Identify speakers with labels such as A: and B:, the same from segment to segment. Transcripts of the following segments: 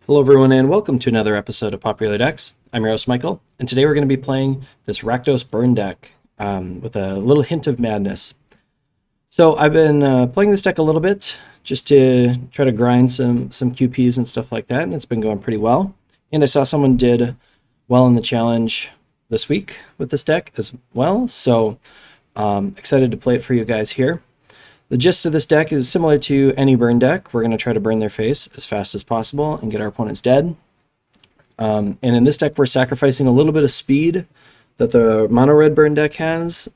A: Hello everyone and welcome to another episode of Popular Decks. I'm your host Michael, and today we're going to be playing this Rakdos burn deck with a little hint of madness. So I've been playing this deck a little bit just to try to grind some QPs and stuff like that, and it's been going pretty well. And I saw someone did well in the challenge this week with this deck as well, so excited to play it for you guys here. The gist of this deck is similar to any burn deck. We're going to try to burn their face as fast as possible and get our opponents dead. And in this deck, we're sacrificing a little bit of speed that the mono red burn deck has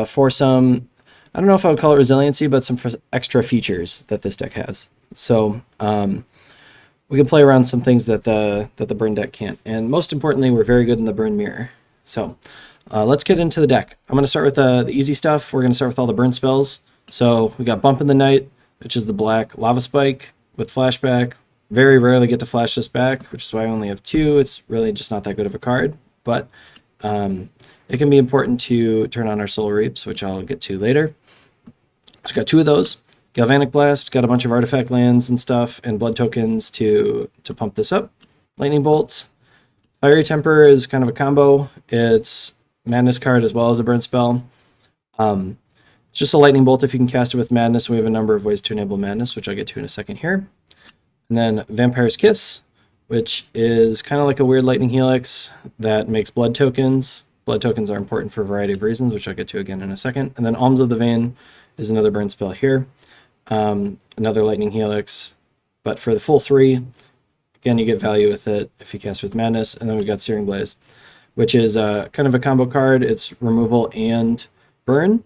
A: for some, I don't know if I would call it resiliency, but some extra features that this deck has. So we can play around some things that the burn deck can't. And most importantly, we're very good in the burn mirror. So let's get into the deck. I'm going to start with the easy stuff. We're going to start with all the burn spells. So we got Bump in the Night, which is the black Lava Spike with flashback. Very rarely get to flash this back, which is why I only have two. It's really just not that good of a card, but it can be important to turn on our Soul Reaps, which I'll get to later. So got two of those. Galvanic Blast, got a bunch of artifact lands and stuff, and blood tokens to pump this up. Lightning Bolts. Fiery Temper is kind of a combo. It's Madness card as well as a burn spell. It's just a lightning bolt if you can cast it with madness. We have a number of ways to enable madness, which I'll get to in a second here. And then Vampire's Kiss, which is kind of like a weird lightning helix that makes blood tokens. Blood tokens are important for a variety of reasons, which I'll get to again in a second. And then Alms of the Vein is another burn spell here. Another lightning helix, but for the full three, again, you get value with it if you cast with madness. And then we've got Searing Blaze, which is kind of a combo card. It's removal and burn.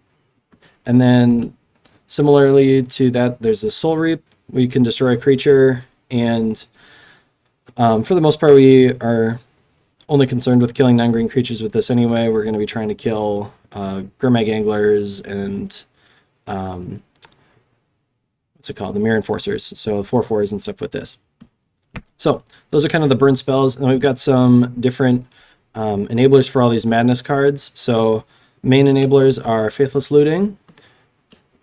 A: And then similarly to that, there's the Soul Reap. We can destroy a creature, and for the most part, we are only concerned with killing non-green creatures with this anyway. We're going to be trying to kill Gurmag Anglers and what's it called? The Mirror Enforcers. So 4/4s and stuff with this. So those are kind of the burn spells, and we've got some different enablers for all these madness cards. So main enablers are Faithless Looting.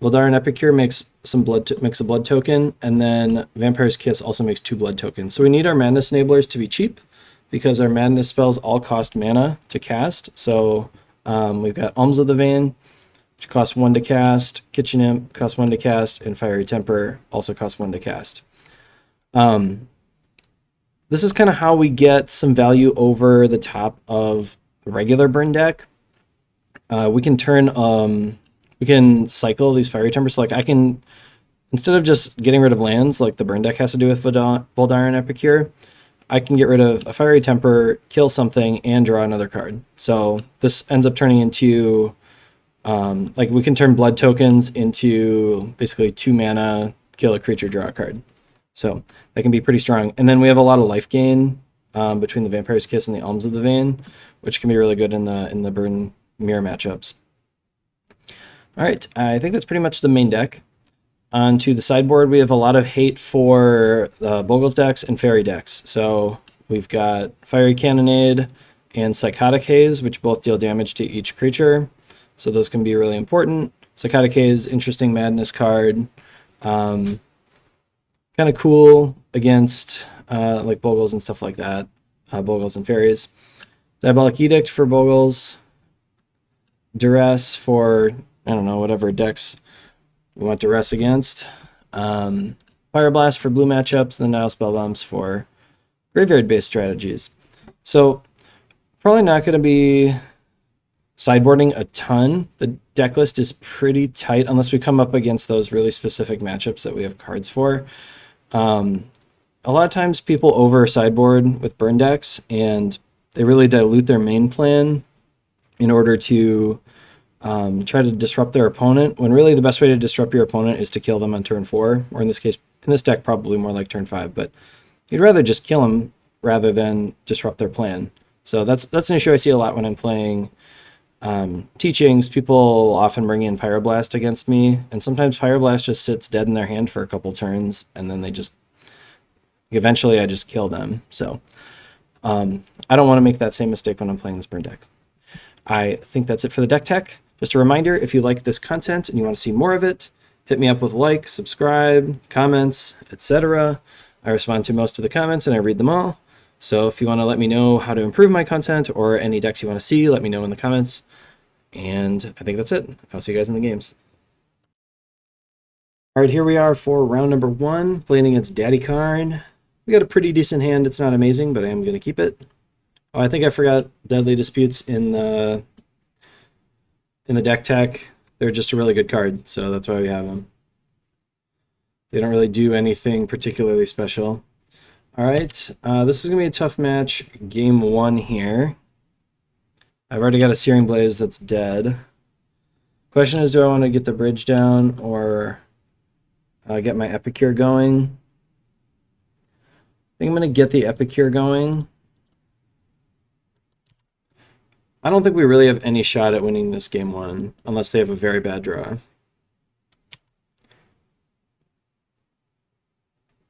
A: Voldaren Epicure makes a blood token, and then Vampire's Kiss also makes 2 blood tokens. So we need our madness enablers to be cheap because our madness spells all cost mana to cast. So we've got Alms of the Vein, which costs 1 to cast, Kitchen Imp costs 1 to cast, and Fiery Temper also costs 1 to cast. This is kind of how we get some value over the top of the regular burn deck. We can cycle these Fiery Tempers. So like I can, instead of just getting rid of lands like the burn deck has to do with Voldaren Epicure, I can get rid of a Fiery Temper, kill something, and draw another card. So this ends up turning into, like we can turn blood tokens into basically 2 mana, kill a creature, draw a card. So that can be pretty strong. And then we have a lot of life gain between the Vampire's Kiss and the Alms of the Vein, which can be really good in the burn mirror matchups. All right, I think that's pretty much the main deck. On to the sideboard, we have a lot of hate for the Bogles decks and Fairy decks. So we've got Fiery Cannonade and Psychotic Haze, which both deal damage to each creature. So those can be really important. Psychotic Haze, interesting madness card. Kind of cool against like Bogles and stuff like that. Bogles and Fairies. Diabolic Edict for Bogles. Duress for, I don't know, whatever decks we want Duress against. Fire Blast for blue matchups, and then Nile Spellbombs for graveyard-based strategies. So probably not going to be sideboarding a ton. The deck list is pretty tight unless we come up against those really specific matchups that we have cards for. A lot of times people over sideboard with burn decks, and they really dilute their main plan in order to try to disrupt their opponent, when really the best way to disrupt your opponent is to kill them on turn 4, or in this case, in this deck, probably more like turn 5, but you'd rather just kill them rather than disrupt their plan. So that's an issue I see a lot when I'm playing teachings. People often bring in Pyroblast against me, and sometimes Pyroblast just sits dead in their hand for a couple turns, and then eventually I just kill them. So I don't want to make that same mistake when I'm playing this burn deck. I think that's it for the deck tech. Just a reminder, if you like this content and you want to see more of it, hit me up with like, subscribe, comments, etc. I respond to most of the comments and I read them all. So if you want to let me know how to improve my content or any decks you want to see, let me know in the comments. And I think that's it. I'll see you guys in the games. All right, here we are for round number 1, playing against Daddy Karn. We got a pretty decent hand. It's not amazing, but I am going to keep it. Oh, I think I forgot Deadly Disputes in the deck tech. They're just a really good card, so that's why we have them. They don't really do anything particularly special. All right, this is going to be a tough match. Game 1 here. I've already got a Searing Blaze that's dead. Question is, do I want to get the bridge down or get my Epicure going? I think I'm going to get the Epicure going. I don't think we really have any shot at winning this game 1, unless they have a very bad draw.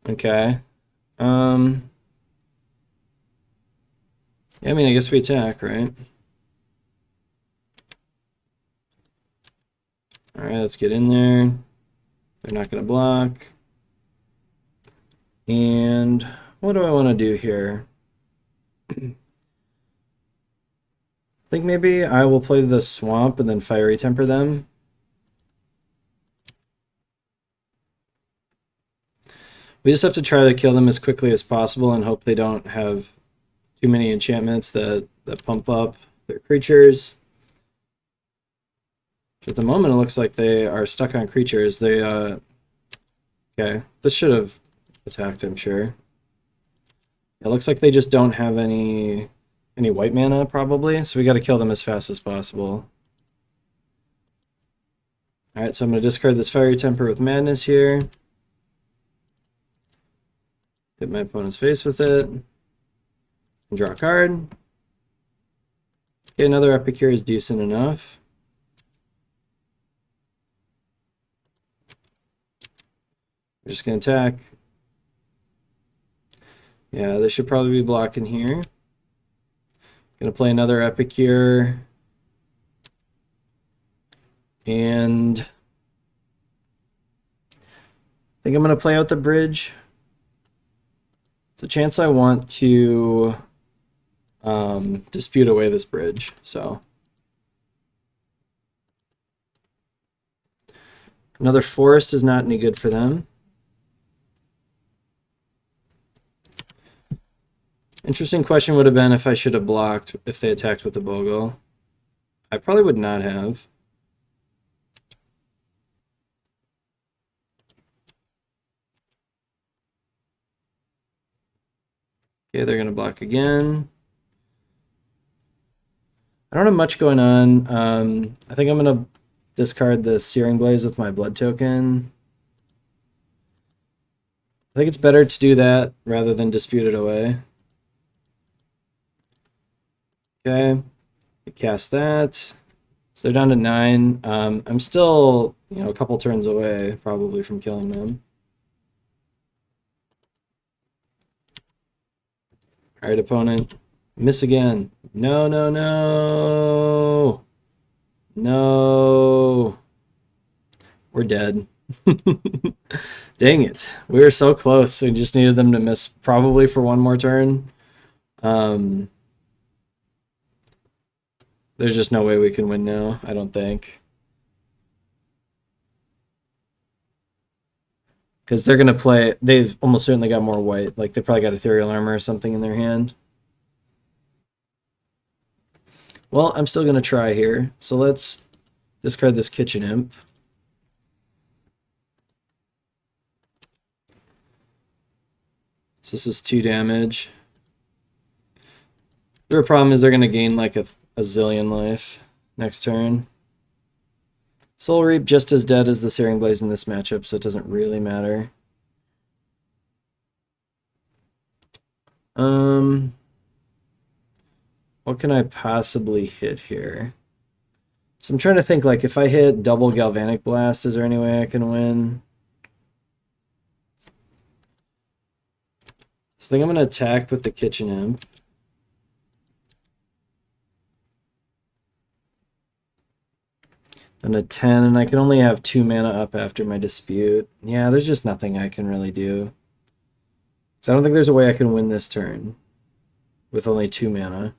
A: Okay. Yeah, I mean, I guess we attack, right? All right, let's get in there. They're not going to block. And what do I want to do here? I think maybe I will play the Swamp and then Fiery Temper them. We just have to try to kill them as quickly as possible and hope they don't have too many enchantments that pump up their creatures. At the moment, it looks like they are stuck on creatures. They, okay, this should have attacked, I'm sure. It looks like they just don't have any white mana, probably, so we got to kill them as fast as possible. Alright, so I'm going to discard this Fiery Temper with Madness here. Hit my opponent's face with it. And draw a card. Okay, another Epicure is decent enough. We're just going to attack. Yeah, they should probably be blocking here. Gonna play another Epicure. And I think I'm gonna play out the bridge. There's a chance I want to dispute away this bridge, so. Another forest is not any good for them. Interesting question would have been if I should have blocked if they attacked with the Bogle. I probably would not have. Okay, they're going to block again. I don't have much going on. I think I'm going to discard the Searing Blaze with my blood token. I think it's better to do that rather than dispute it away. Okay, cast that. So they're down to 9. I'm still, a couple turns away, probably, from killing them. All right, opponent. Miss again. No, no, no. No. We're dead. Dang it. We were so close. We just needed them to miss probably for one more turn. There's just no way we can win now, I don't think. Because they're going to play... They've almost certainly got more white. Like, they probably got Ethereal Armor or something in their hand. Well, I'm still going to try here. So let's discard this Kitchen Imp. So this is 2 damage. Their problem is they're going to gain like a zillion life next turn. Soul Reap just as dead as the Searing Blaze in this matchup, so it doesn't really matter. What can I possibly hit here? So I'm trying to think, like, if I hit double Galvanic Blast, is there any way I can win? So I think I'm going to attack with the Kitchen Imp. And a 10, and I can only have 2 mana up after my dispute. Yeah, there's just nothing I can really do. So I don't think there's a way I can win this turn with only 2 mana.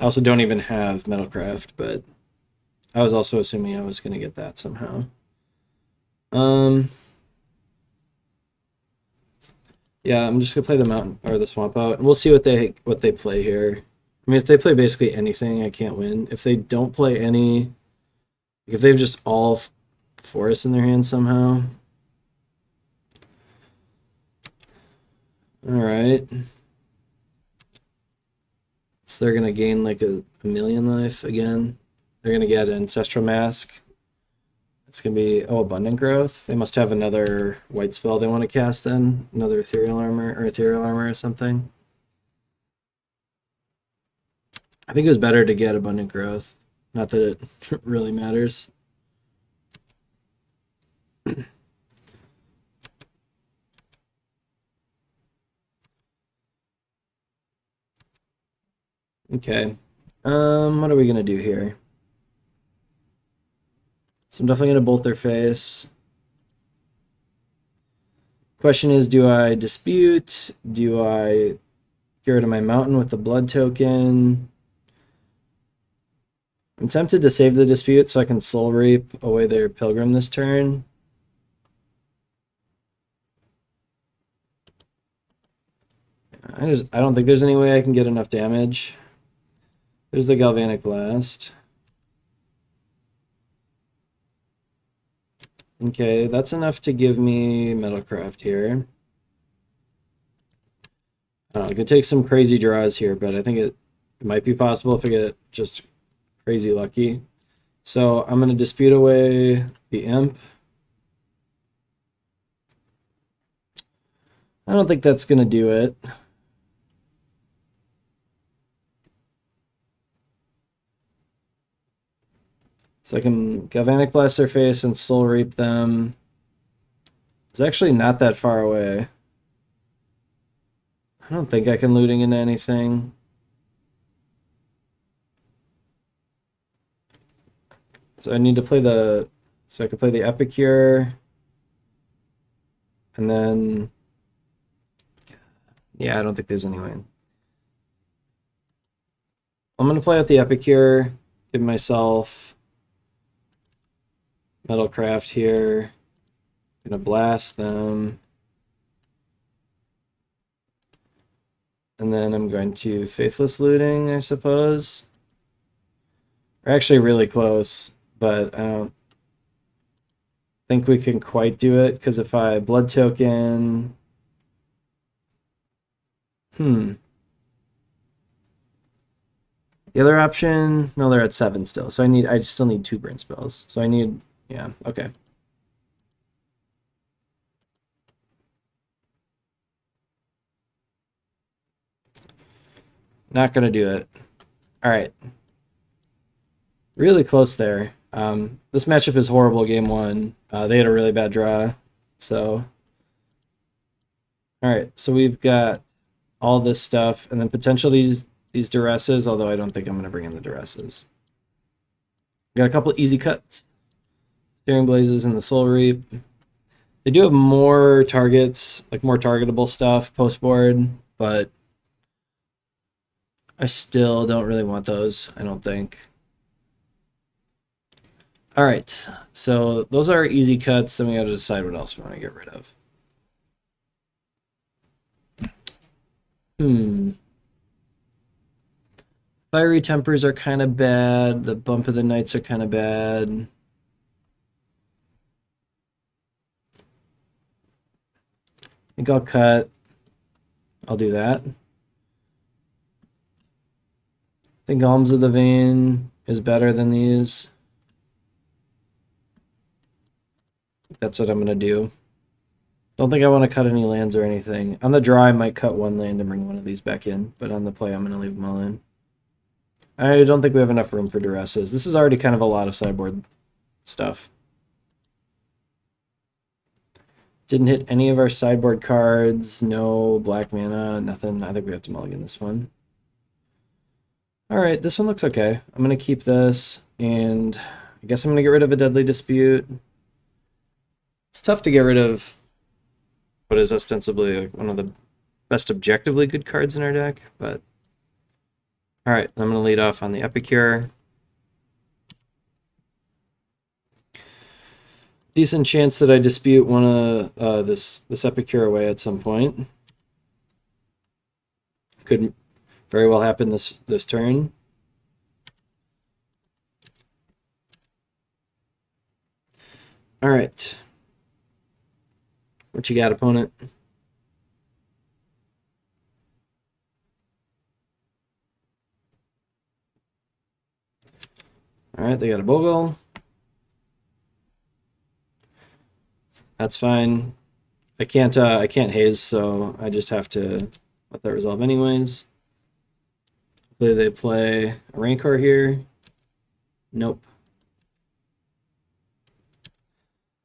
A: I also don't even have Metalcraft, but I was also assuming I was going to get that somehow. Yeah, I'm just gonna play the mountain or the swamp out, and we'll see what they play here. I mean, if they play basically anything, I can't win. If they don't play any, if they have just all forests in their hand somehow. All right. So they're gonna gain like a million life again. They're gonna get an Ancestral Mask. It's gonna be Abundant Growth. They must have another white spell they want to cast then, another Ethereal Armor or something. I think it was better to get Abundant Growth. Not that it really matters. Okay. What are we gonna do here? So I'm definitely gonna bolt their face. Question is, do I dispute? Do I get rid of my mountain with the blood token? I'm tempted to save the dispute so I can soul reap away their pilgrim this turn. I don't think there's any way I can get enough damage. There's the Galvanic Blast. Okay, that's enough to give me Metalcraft here. I don't know, I could take some crazy draws here, but I think it might be possible if I get just crazy lucky. So I'm going to dispute away the Imp. I don't think that's going to do it. So I can Galvanic Blast their face and Soul Reap them. It's actually not that far away. I don't think I can looting into anything. So I need to play the... So I can play the Epicure. And then... Yeah, I don't think there's any way. I'm going to play out the Epicure. Give myself... Metalcraft here. Gonna blast them. And then I'm going to Faithless Looting, I suppose. We're actually really close, but I don't think we can quite do it, because if I Blood Token... The other option... No, they're at 7 still, so I still need 2 Brain Spells. So I need... Yeah, okay. Not gonna do it. All right. Really close there. This matchup is horrible game 1. They had a really bad draw. So, all right. So we've got all this stuff, and then potentially these duresses, although I don't think I'm going to bring in the duresses. Got a couple easy cuts. Searing Blazes and the Soul Reap. They do have more targets, like more targetable stuff post-board, but I still don't really want those, I don't think. All right, so those are easy cuts. Then we got to decide what else we want to get rid of. Fiery Tempers are kind of bad. The Bump of the Knights are kind of bad. I think I'll cut. I'll do that. I think Alms of the Vein is better than these. That's what I'm going to do. Don't think I want to cut any lands or anything. On the draw, I might cut 1 land and bring one of these back in, but on the play, I'm going to leave them all in. I don't think we have enough room for duresses. This is already kind of a lot of sideboard stuff. Didn't hit any of our sideboard cards. No black mana, nothing. I think we have to mulligan this one. All right, this one looks okay. I'm going to keep this, and I guess I'm going to get rid of a Deadly Dispute. It's tough to get rid of what is ostensibly like one of the best objectively good cards in our deck. But all right, I'm going to lead off on the Epicure. Decent chance that I dispute one of this Epicure away at some point. Could very well happen this turn. All right. What you got, opponent? All right, they got a Bogle. That's fine. I can't haze, so I just have to let that resolve anyways. Hopefully they play a Rancor here. Nope.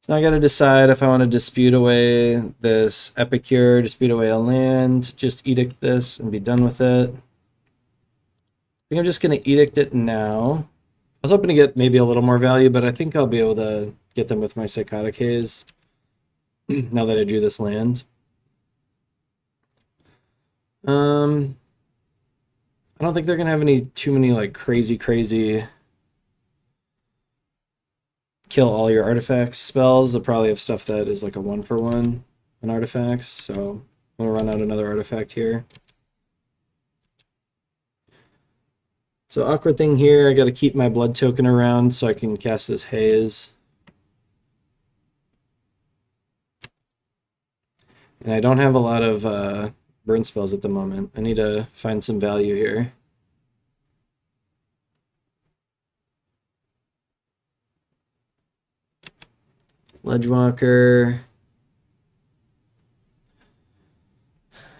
A: So now I got to decide if I want to dispute away this Epicure, dispute away a land, just edict this and be done with it. I think I'm just going to edict it now. I was hoping to get maybe a little more value, but I think I'll be able to get them with my Psychotic Haze now that I drew this land. I don't think they're going to have too many like crazy kill all your artifacts spells. They'll probably have stuff that is like a 1-for-1 on artifacts, so I'm going to run out another artifact here. So awkward thing here, I got to keep my blood token around so I can cast this Haze. And I don't have a lot of burn spells at the moment. I need to find some value here. Ledgewalker.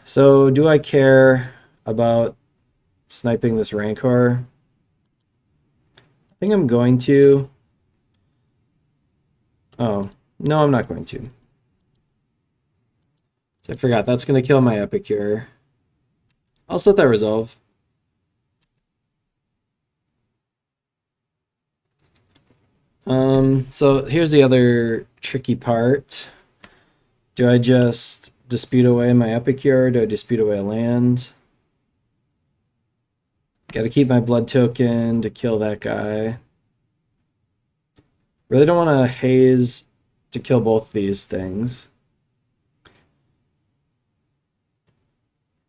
A: So do I care about sniping this Rancor? I think I'm going to. Oh, no, I'm not going to. So I forgot, that's going to kill my Epicure. I'll let that resolve. So here's the other tricky part. Do I just dispute away my Epicure? Do I dispute away a land? Got to keep my blood token to kill that guy. Really don't want to haze to kill both these things.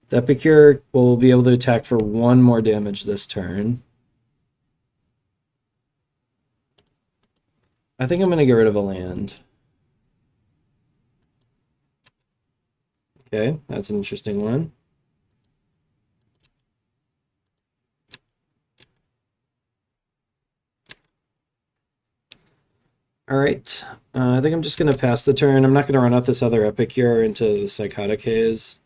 A: The Epicure will be able to attack for 1 more damage this turn. I think I'm going to get rid of a land. Okay, that's an interesting one. All right, I think I'm just going to pass the turn. I'm not going to run out this other Epicure into the Psychotic Haze.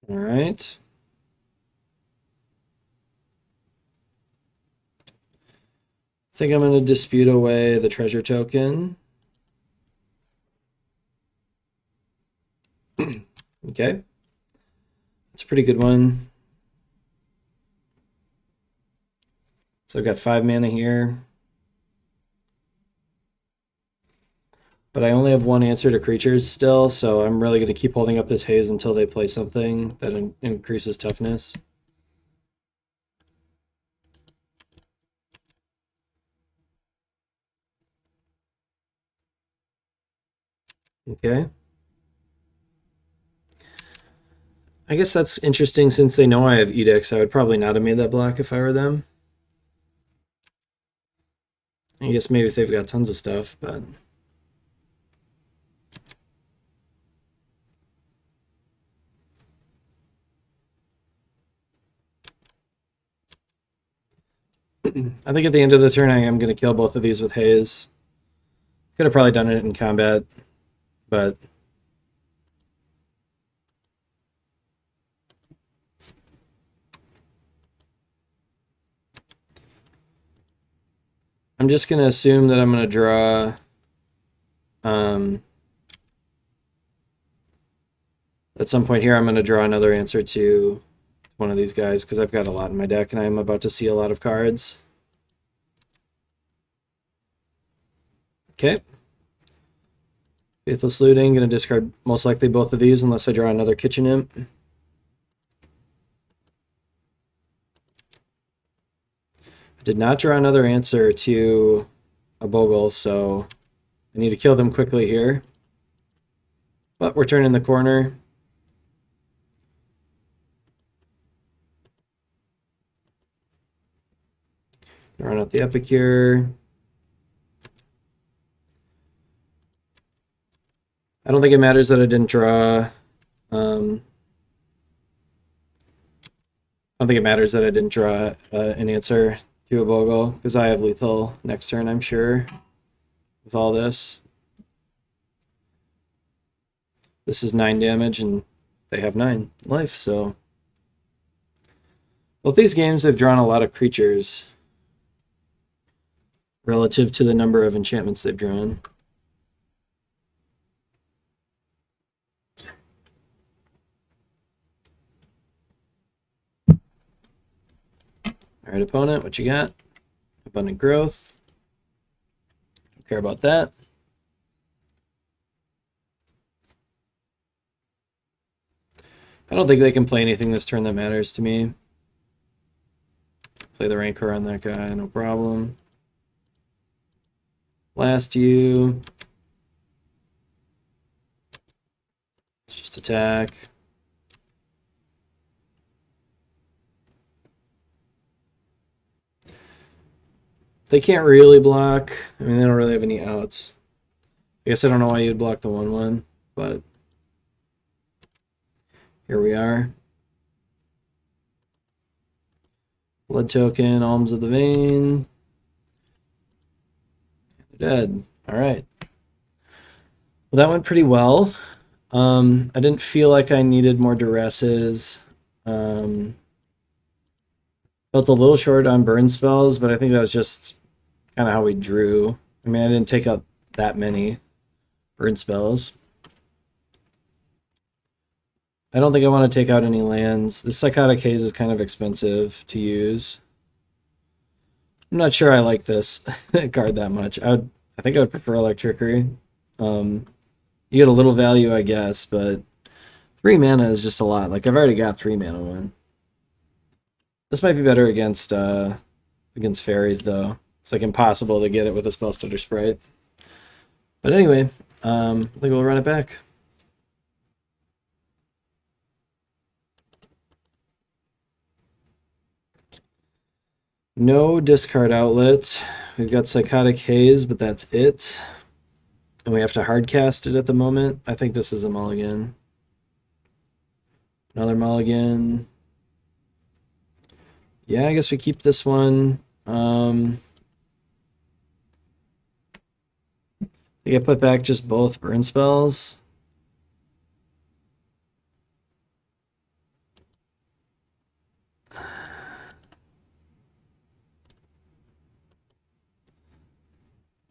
A: All right. I think I'm going to dispute away the treasure token. Okay. That's a pretty good one. So I've got 5 mana here. But I only have 1 answer to creatures still, so I'm really going to keep holding up this haze until they play something that increases toughness. Okay. I guess that's interesting since they know I have edicts. I would probably not have made that block if I were them. I guess maybe if they've got tons of stuff, but... I think at the end of the turn I am going to kill both of these with haze. Could have probably done it in combat, but... I'm just going to assume that I'm going to draw... At some point here, I'm going to draw another answer to one of these guys because I've got a lot in my deck and I'm about to see a lot of cards. Okay. Faithless Looting, going to discard most likely both of these unless I draw another Kitchen Imp. I did not draw another answer to a Bogle, so I need to kill them quickly here. But we're turning the corner. Run out the Epicure. I don't think it matters that I didn't draw. I don't think it matters that I didn't draw an answer to a Bogle because I have lethal next turn, I'm sure, with all this. This is 9 damage and they have 9 life, so. Both these games they've drawn a lot of creatures relative to the number of enchantments they've drawn. All right, opponent, what you got? Abundant Growth. Don't care about that. I don't think they can play anything this turn that matters to me. Play the Rancor on that guy, no problem. Blast you. Let's just attack. They can't really block. I mean, they don't really have any outs. I guess I don't know why you'd block the 1/1, but here we are. Blood Token, Alms of the Vein. They're dead. All right. Well, that went pretty well. I didn't feel like I needed more duresses. Felt a little short on burn spells, but I think that was just kind of how we drew. I mean, I didn't take out that many burn spells. I don't think I want to take out any lands. The Psychotic Haze is kind of expensive to use. I'm not sure I like this card that much. I think I would prefer Electrickery. You get a little value, I guess, but 3 mana is just a lot. Like, I've already got 3 mana one. This might be better against fairies, though. It's like impossible to get it with a Spellstutter Sprite. But anyway, I think we'll run it back. No discard outlet. We've got Psychotic Haze, but that's it. And we have to hardcast it at the moment. I think this is a mulligan. Another mulligan. Yeah, I guess we keep this one. I think I put back just both burn spells.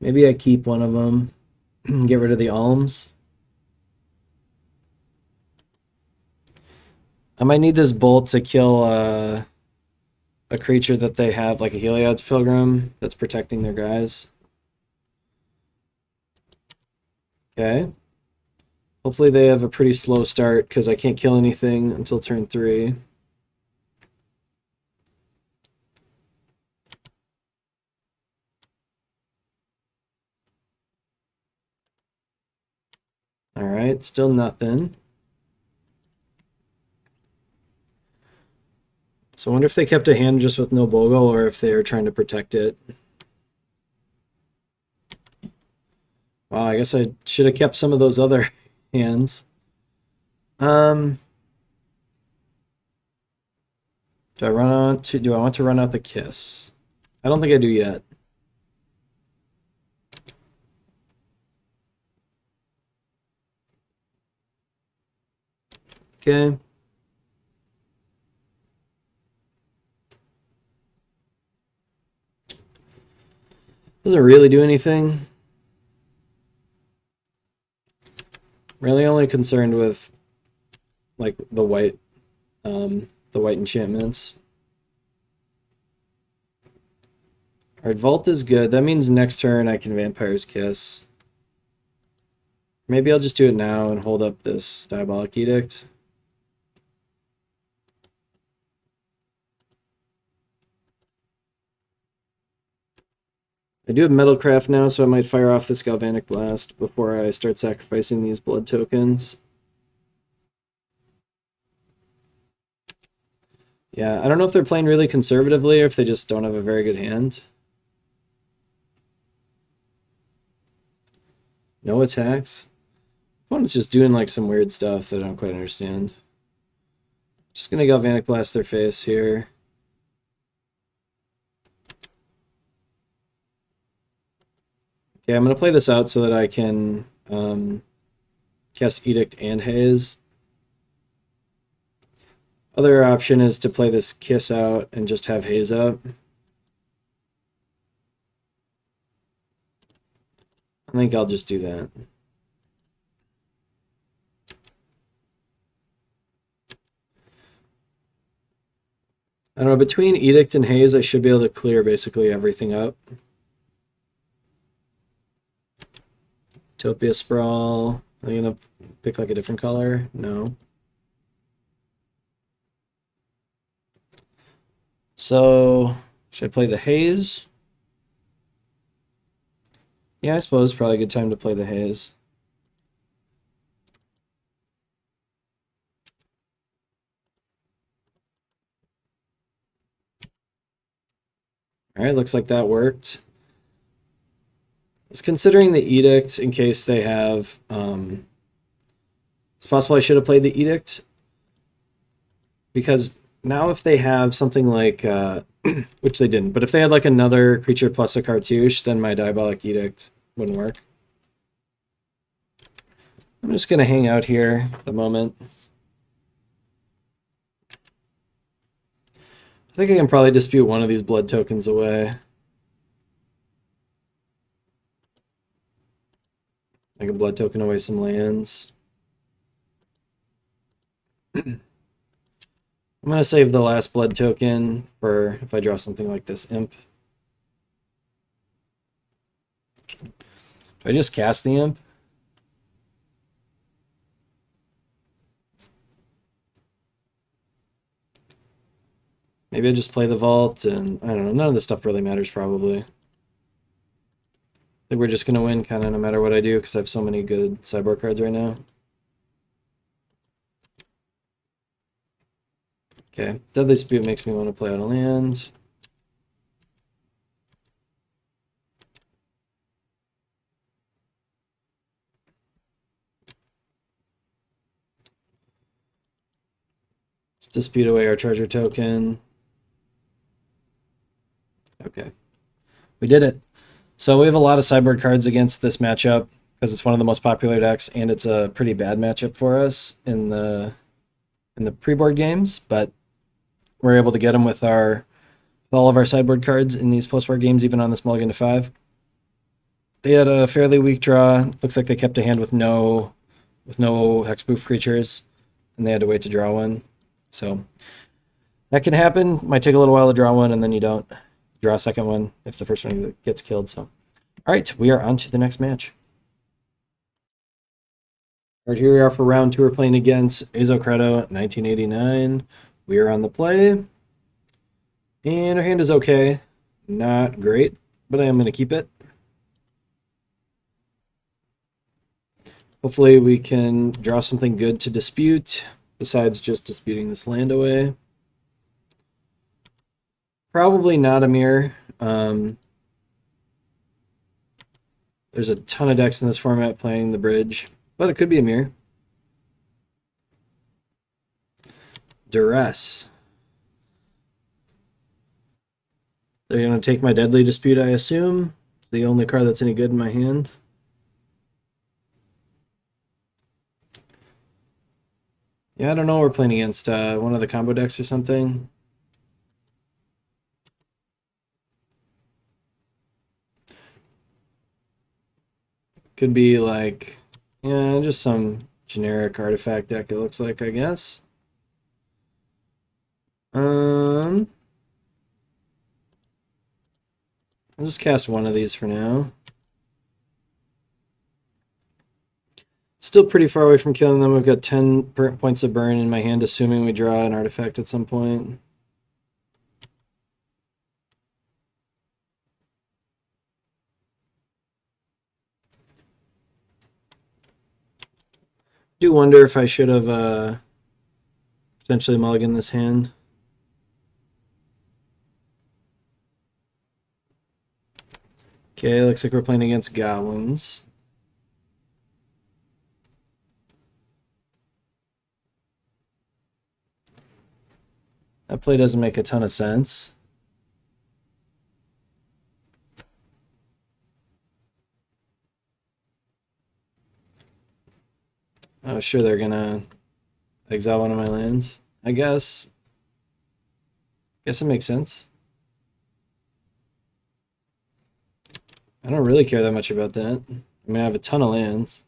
A: Maybe I keep one of them. Get rid of the alms. I might need this bolt to kill a creature that they have, like a Heliod's Pilgrim, that's protecting their guys. Okay. Hopefully they have a pretty slow start, because I can't kill anything until turn 3. Alright, still nothing. So I wonder if they kept a hand just with no Bogle, or if they were trying to protect it. Wow, I guess I should have kept some of those other hands. Do I want to run out the Kiss? I don't think I do yet. Okay. Doesn't really do anything. Really only concerned with like the white enchantments. Alright, Vault is good. That means next turn I can Vampire's Kiss. Maybe I'll just do it now and hold up this Diabolic Edict. I do have Metalcraft now, so I might fire off this Galvanic Blast before I start sacrificing these blood tokens. Yeah, I don't know if they're playing really conservatively or if they just don't have a very good hand. No attacks. Opponent's just doing like some weird stuff that I don't quite understand. Just gonna Galvanic Blast their face here. Okay, I'm gonna play this out so that I can cast Edict and Haze. Other option is to play this Kiss out and just have Haze up. I think I'll just do that. I don't know, between Edict and Haze, I should be able to clear basically everything up. Utopia Sprawl. Are you gonna pick like a different color? No. So, should I play the Haze? Yeah, I suppose probably a good time to play the Haze. Alright, looks like that worked. I was considering the Edict in case they have... it's possible I should have played the Edict. Because now if they have something like... which they didn't, but if they had like another creature plus a cartouche, then my Diabolic Edict wouldn't work. I'm just going to hang out here at the moment. I think I can probably dispute one of these blood tokens away. I can blood token away some lands. I'm going to save the last blood token for if I draw something like this Imp. Do I just cast the Imp? Maybe I just play the Vault, and I don't know, none of this stuff really matters probably. I think we're just going to win kind of no matter what I do because I have so many good sideboard cards right now. Okay, Deadly Dispute makes me want to play out a land. Let's dispute away our treasure token. Okay, we did it. So we have a lot of sideboard cards against this matchup because it's one of the most popular decks, and it's a pretty bad matchup for us in the pre-board games, but we're able to get them with all of our sideboard cards in these post-board games, even on this mulligan to 5. They had a fairly weak draw. Looks like they kept a hand with no hexproof creatures, and they had to wait to draw one. So that can happen. Might take a little while to draw one, and then you don't draw a second one if the first one gets killed. So, all right, we are on to the next match. All right, here we are for round 2. We're playing against Azocredo 1989. We are on the play, and our hand is okay. Not great, but I am going to keep it. Hopefully we can draw something good to dispute, besides just disputing this land away. Probably not a mirror. There's a ton of decks in this format playing the bridge, but it could be a mirror. Duress. They're going to take my Deadly Dispute, I assume. It's the only card that's any good in my hand. Yeah, I don't know. We're playing against one of the combo decks or something. Could be like, yeah, just some generic artifact deck, it looks like, I guess. I'll just cast one of these for now. Still pretty far away from killing them. I've got 10 points of burn in my hand, assuming we draw an artifact at some point. Do wonder if I should have potentially mulliganed this hand. Okay, looks like we're playing against goblins. That play doesn't make a ton of sense. Oh, sure, they're gonna exile one of my lands. I guess. Guess it makes sense. I don't really care that much about that. I mean, I have a ton of lands.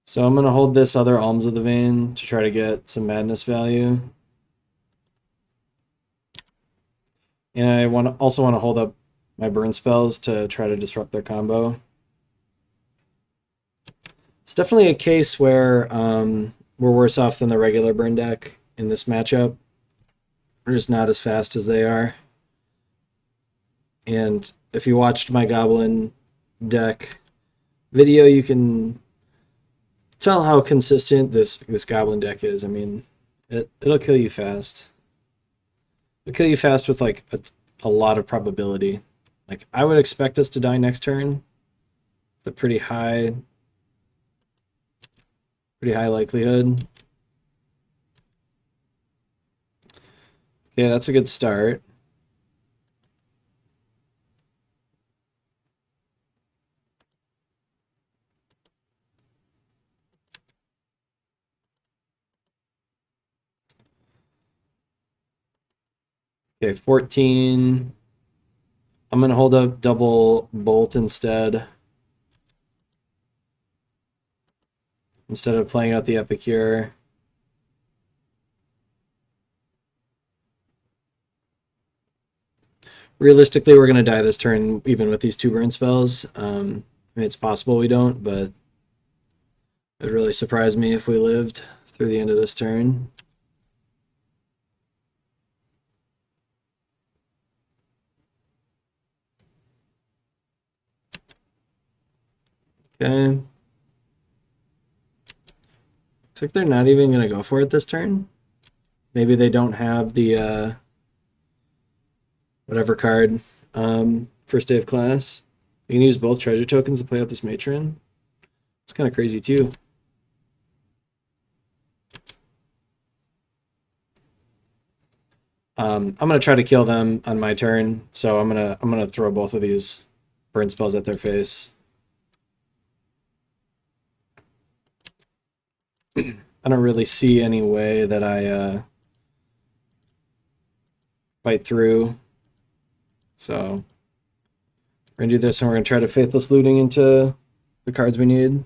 A: So I'm going to hold this other Alms of the Vein to try to get some madness value. And I also want to hold up my burn spells to try to disrupt their combo. It's definitely a case where we're worse off than the regular burn deck in this matchup. We're just not as fast as they are. And if you watched my Goblin deck video, you can tell how consistent this Goblin deck is. I mean, it'll kill you fast. It'll kill you fast with like a lot of probability. Like I would expect us to die next turn. With a pretty high likelihood. Okay, that's a good start. Okay, 14. I'm going to hold up double bolt instead of playing out the Epicure. Realistically, we're going to die this turn even with these two burn spells. I mean, it's possible we don't, but it would really surprise me if we lived through the end of this turn. Okay. Looks like they're not even going to go for it this turn. Maybe they don't have the whatever card first day of class. You can use both treasure tokens to play out this matron. It's kind of crazy too. I'm gonna try to kill them on my turn, so I'm gonna throw both of these burn spells at their face. I don't really see any way that I fight through. So we're gonna do this, and we're gonna try to Faithless Looting into the cards we need.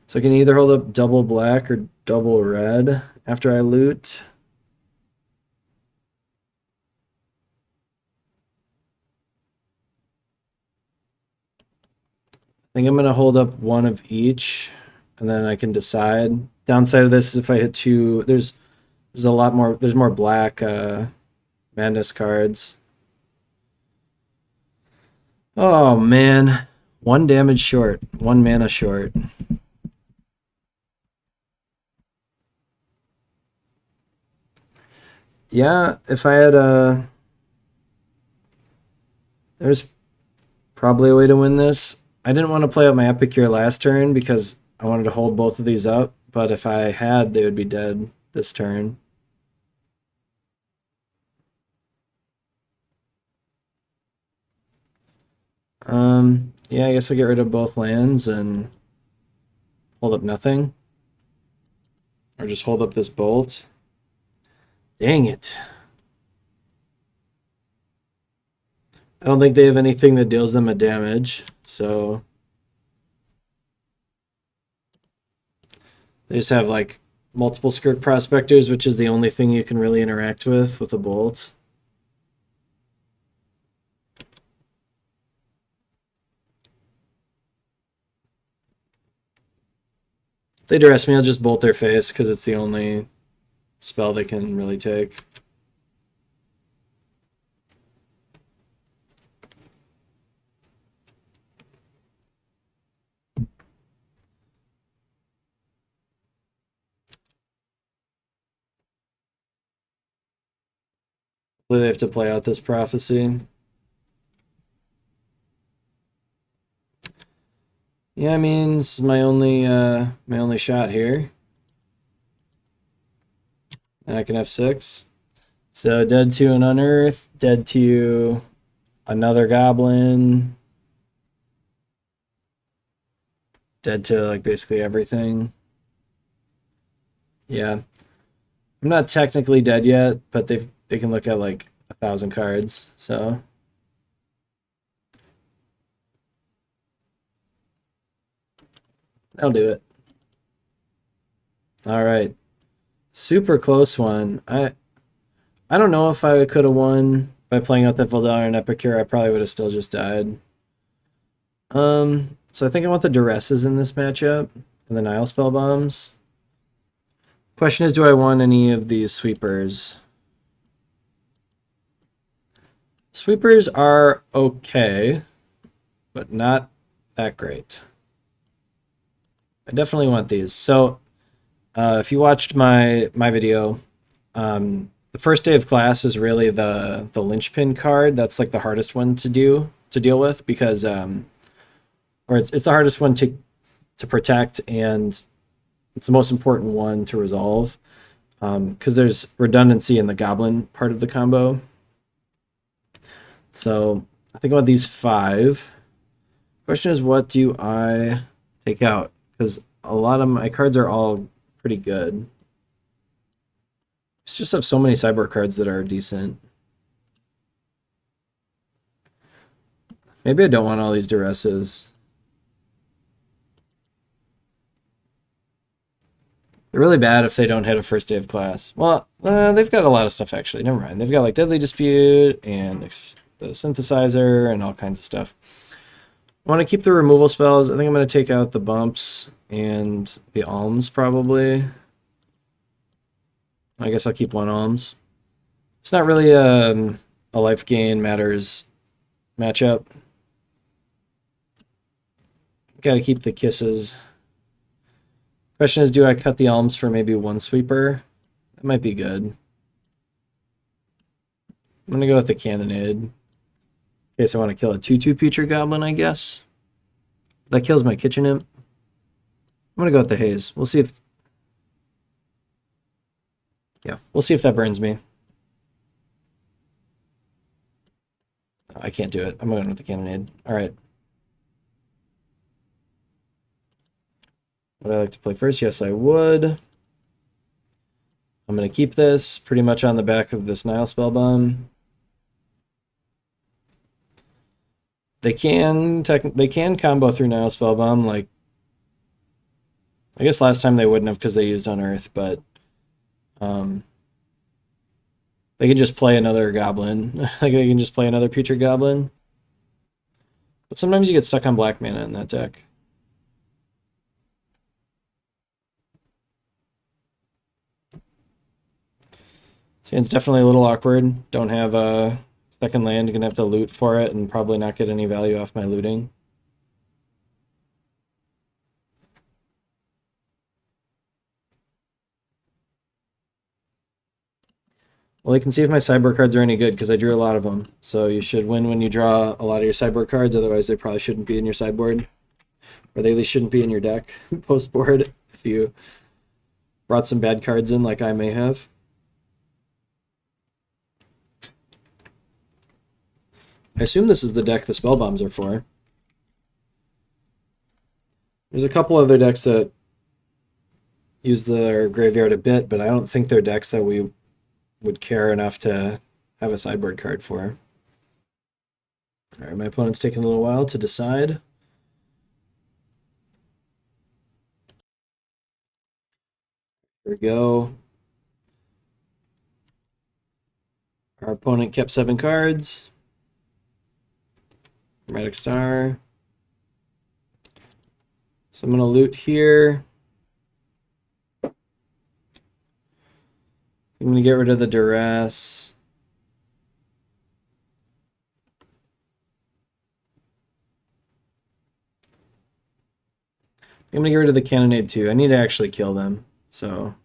A: So I can either hold up double black or double red after I loot. I think I'm going to hold up one of each, and then I can decide. Downside of this is if I hit two, there's a lot more, there's more black madness cards. Oh man, one damage short, one mana short. Yeah, if I had there's probably a way to win this. I didn't want to play out my Epicure last turn because I wanted to hold both of these up, but if I had, they would be dead this turn. Yeah, I guess I'll get rid of both lands and hold up nothing. Or just hold up this bolt. Dang it. I don't think they have anything that deals them a damage, So they just have like multiple Skirk Prospectors, which is the only thing you can really interact with a Bolt. If they duress me, I'll just Bolt their face because it's the only spell they can really take. They have to play out this prophecy. Yeah, I mean, this is my only shot here. And I can have 6. So dead to an unearth, dead to another goblin, dead to like basically everything. Yeah. I'm not technically dead yet, but they can look at like 1,000 cards, so that'll do it. All right. Super close one. I don't know if I could have won by playing out that Voldar and Epicure. I probably would have still just died. So I think I want the Duresses in this matchup and the Nile Spell Bombs. Question is, do I want any of these sweepers? Sweepers are okay, but not that great. I definitely want these. So if you watched my video, the first day of class is really the linchpin card. That's like the hardest one to deal with because or it's the hardest one to protect, and it's the most important one to resolve because there's redundancy in the goblin part of the combo. So I think about these 5. Question is, what do I take out? Because a lot of my cards are all pretty good. It's just have so many cyborg cards that are decent. Maybe I don't want all these Duresses. They're really bad if they don't hit a first day of class. Well, they've got a lot of stuff actually. Never mind. They've got like Deadly Dispute and the Synthesizer and all kinds of stuff. I want to keep the removal spells. I think I'm going to take out the bumps and the alms probably. I guess I'll keep 1 alms. It's not really a life gain matters matchup. Got to keep the kisses. Question is, do I cut the alms for maybe 1 sweeper? That might be good. I'm going to go with the Cannonade. In case I want to kill a 2/2 Putrid Goblin, I guess. That kills my Kitchen Imp. I'm going to go with the Haze. We'll see if... Yeah, we'll see if that burns me. I can't do it. I'm going with the Cannonade. All right. Would I like to play first? Yes, I would. I'm going to keep this pretty much on the back of this Nile Spellbomb. They can combo through Nile Spellbomb. Like, I guess last time they wouldn't have because they used Unearth, but they can just play another Goblin. Like they can just play another Putrid Goblin. But sometimes you get stuck on black mana in that deck. So it's definitely a little awkward. Don't have a second land. You're gonna have to loot for it and probably not get any value off my looting. Well, you can see if my sideboard cards are any good because I drew a lot of them. So you should win when you draw a lot of your sideboard cards. Otherwise, they probably shouldn't be in your sideboard, or they at least shouldn't be in your deck post board if you brought some bad cards in, like I may have. I assume this is the deck the spell bombs are for. There's a couple other decks that use their graveyard a bit, but I don't think they're decks that we would care enough to have a sideboard card for. All right, my opponent's taking a little while to decide. There we go. Our opponent kept 7 cards. Chromatic Star. So I'm going to loot here. I'm going to get rid of the Duress. I'm going to get rid of the Cannonade too. I need to actually kill them. So I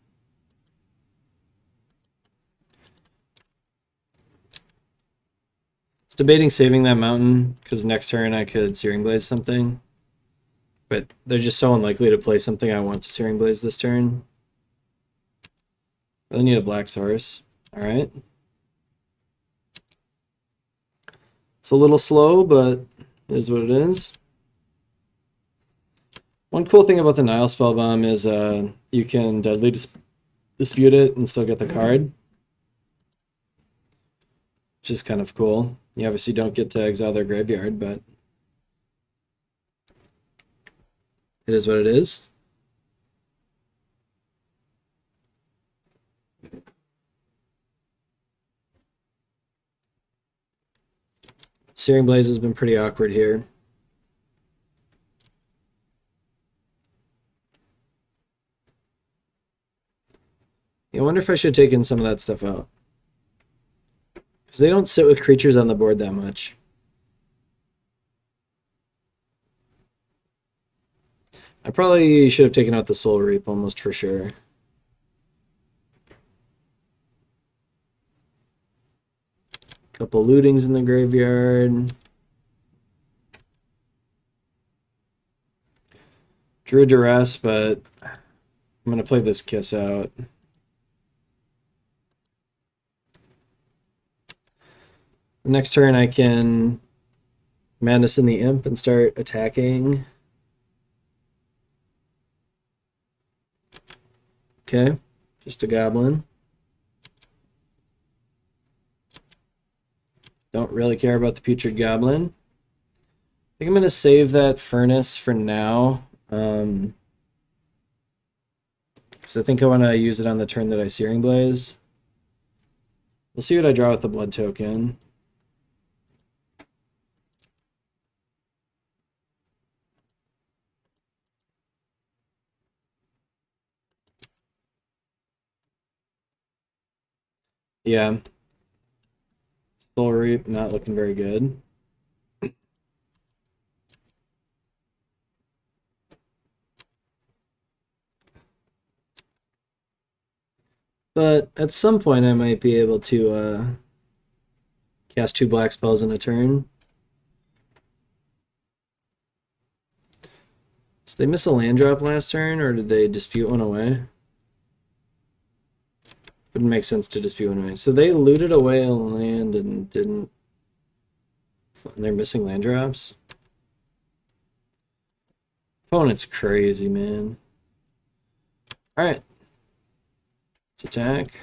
A: was debating saving that mountain because next turn I could Searing Blaze something. But they're just so unlikely to play something I want to Searing Blaze this turn. Really need a black source. Alright. It's a little slow, but it is what it is. One cool thing about the Nile Spellbomb is you can deadly dispute it and still get the card. Which is kind of cool. You obviously don't get to exile their graveyard, but it is what it is. Searing Blaze has been pretty awkward here. I wonder if I should take in some of that stuff out. Because they don't sit with creatures on the board that much. I probably should have taken out the Soul Reap almost for sure. Couple lootings in the graveyard. Drew a Duress, but I'm going to play this Kiss out. Next turn I can Madness in the Imp and start attacking. Okay, just a goblin. Don't really care about the Putrid Goblin. I think I'm going to save that Furnace for now. Because I think I want to use it on the turn that I Searing Blaze. We'll see what I draw with the Blood Token. Yeah. Soul Reap, not looking very good. But at some point I might be able to cast 2 black spells in a turn. Did they miss a land drop last turn, or did they dispute one away? Wouldn't make sense to dispute one away. So they looted away a land and didn't... And they're missing land drops? Opponent's crazy, man. Alright. Let's attack.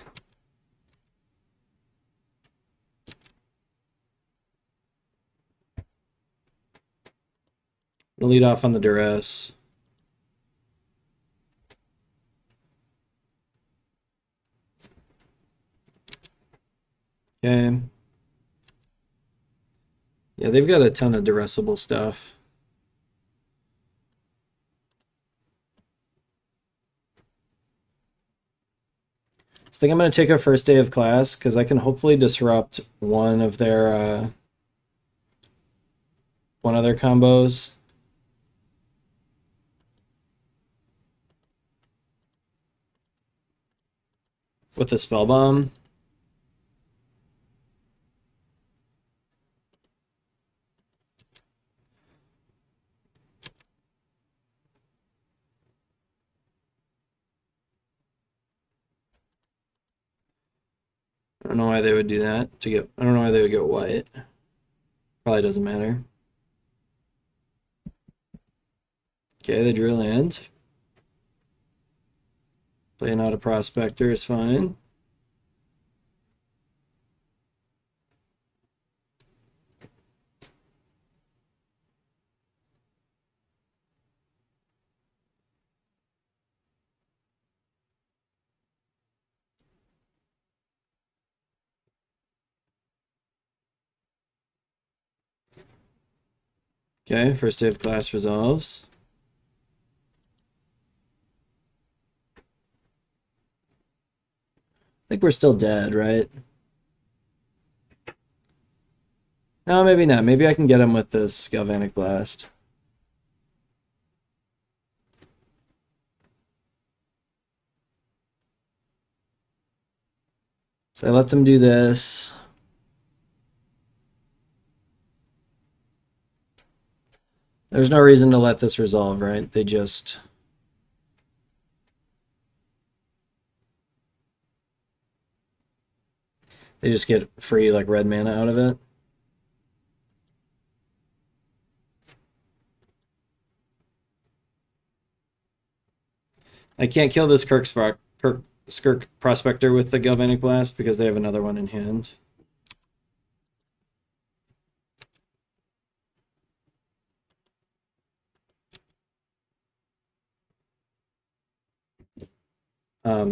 A: We'll lead off on the Duress. Okay. Yeah, they've got a ton of Duressable stuff. I think I'm going to take a first day of class because I can hopefully disrupt one of their combos. With the Spell Bomb. I don't know why they would do that I don't know why they would get white. Probably doesn't matter. Okay, they drew land. Playing out a Prospector is fine. Okay, first day of class resolves. I think we're still dead, right? No, maybe not. Maybe I can get him with this Galvanic Blast. So I let them do this. There's no reason to let this resolve, right? They just... get free, like, red mana out of it. I can't kill this Skirk Prospector with the Galvanic Blast because they have another one in hand.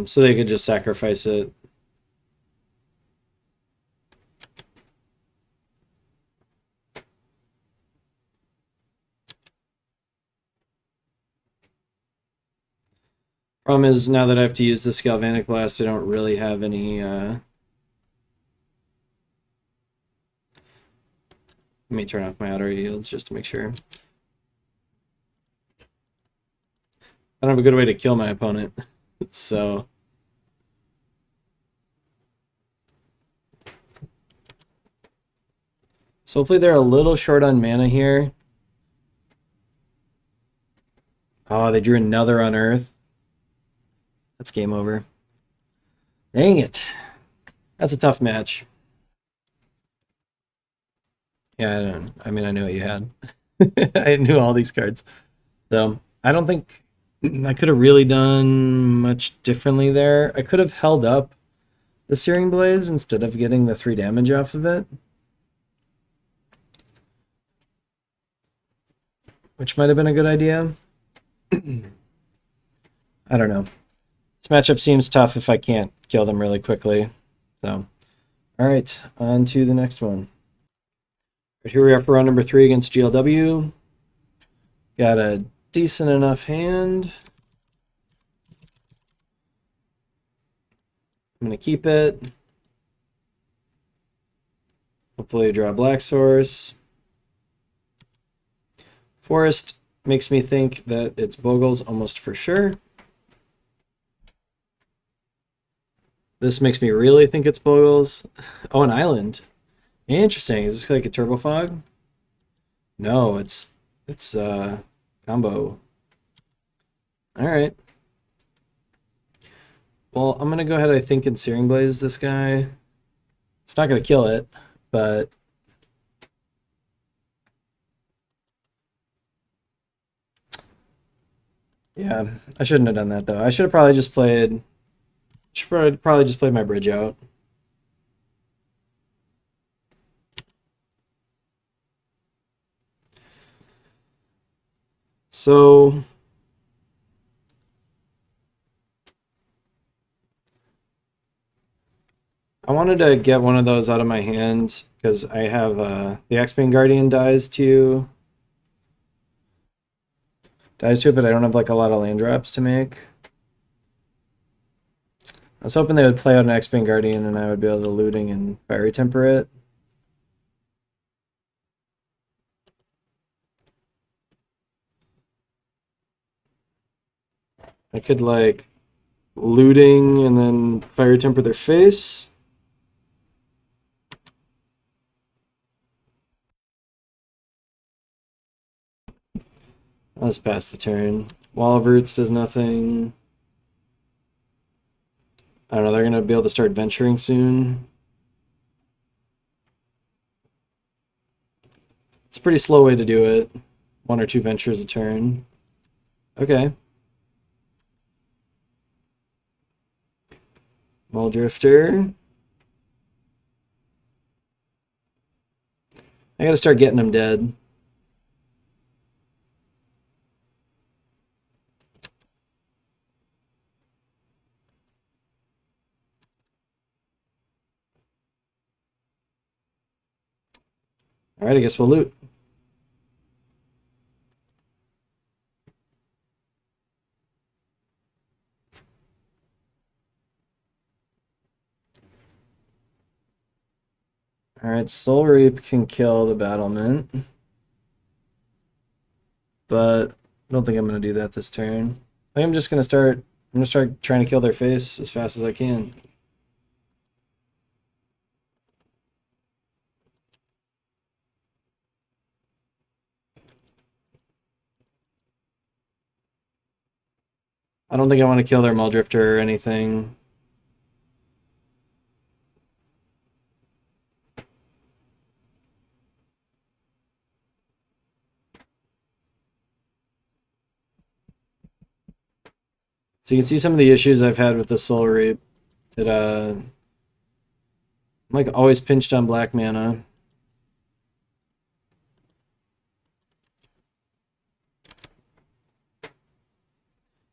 A: So they could just sacrifice it. Problem is, now that I have to use this Galvanic Blast, I don't really have any... Let me turn off my auto yields just to make sure. I don't have a good way to kill my opponent, so... So hopefully they're a little short on mana here. Oh, they drew another Unearth. That's game over. Dang it. That's a tough match. Yeah, I mean, I knew what you had. I knew all these cards. So, I don't think I could have really done much differently there. I could have held up the Searing Blaze instead of getting the 3 damage off of it, which might have been a good idea. I don't know. This matchup seems tough if I can't kill them really quickly. So, all right, on to the next one. Right, here we are for round number 3 against GLW. Got a decent enough hand. I'm going to keep it. Hopefully draw a Black Source. Forest makes me think that it's Bogles almost for sure. This makes me really think it's Bogles. Oh, an Island. Interesting. Is this like a Turbo Fog? No, it's combo. All right. Well, I'm gonna go ahead, I think, and Searing Blaze this guy. It's not gonna kill it, but yeah, I shouldn't have done that though. I should have probably just played. Should probably just play my bridge out. So I wanted to get one of those out of my hand because I have the X-Wing Guardian dies to it, but I don't have like a lot of land drops to make. I was hoping they would play out an X-Wing Guardian and I would be able to looting and Fiery Temper it. I could like looting and then Fiery Temper their face. Let's pass the turn. Wall of Roots does nothing. I don't know, they're going to be able to start venturing soon. It's a pretty slow way to do it. 1 or 2 ventures a turn. Okay. Mole Drifter. I gotta start getting them dead. Alright, I guess we'll loot. Alright, Soul Reap can kill the battlement. But I don't think I'm gonna do that this turn. I think I'm gonna start trying to kill their face as fast as I can. I don't think I want to kill their Muldrifter or anything. So you can see some of the issues I've had with the Soul Reap. I'm like always pinched on black mana.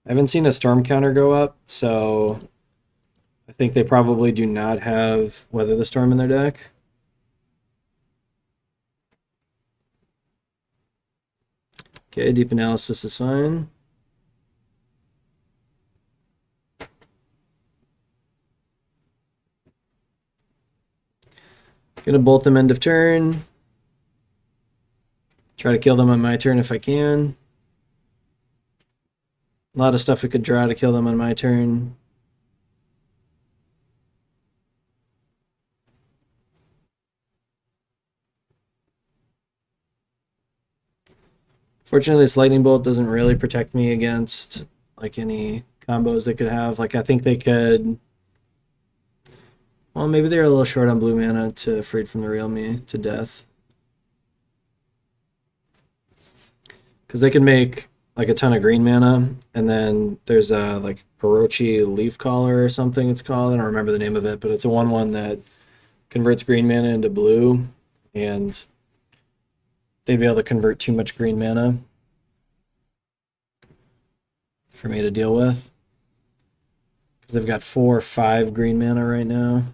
A: I haven't seen a storm counter go up, so I think they probably do not have Weather the Storm in their deck. Okay, deep analysis is fine. Gonna bolt them end of turn. Try to kill them on my turn if I can. A lot of stuff we could draw to kill them on my turn. Fortunately, this lightning bolt doesn't really protect me against like any combos they could have. Like I think they could. Well, maybe they're a little short on blue mana to Freed from the Real Me to death. Because they can make like a ton of green mana, and then there's a like Orochi Leaf Caller or something it's called. I don't remember the name of it, but it's a 1/1 that converts green mana into blue, and they'd be able to convert too much green mana for me to deal with. Because they've got 4 or 5 green mana right now.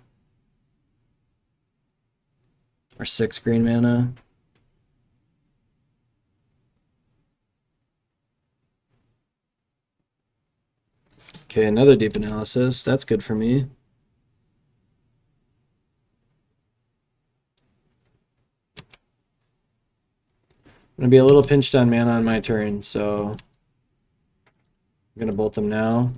A: Or 6 green mana. Okay, another deep analysis. That's good for me. I'm going to be a little pinched on mana on my turn, so I'm going to bolt them now.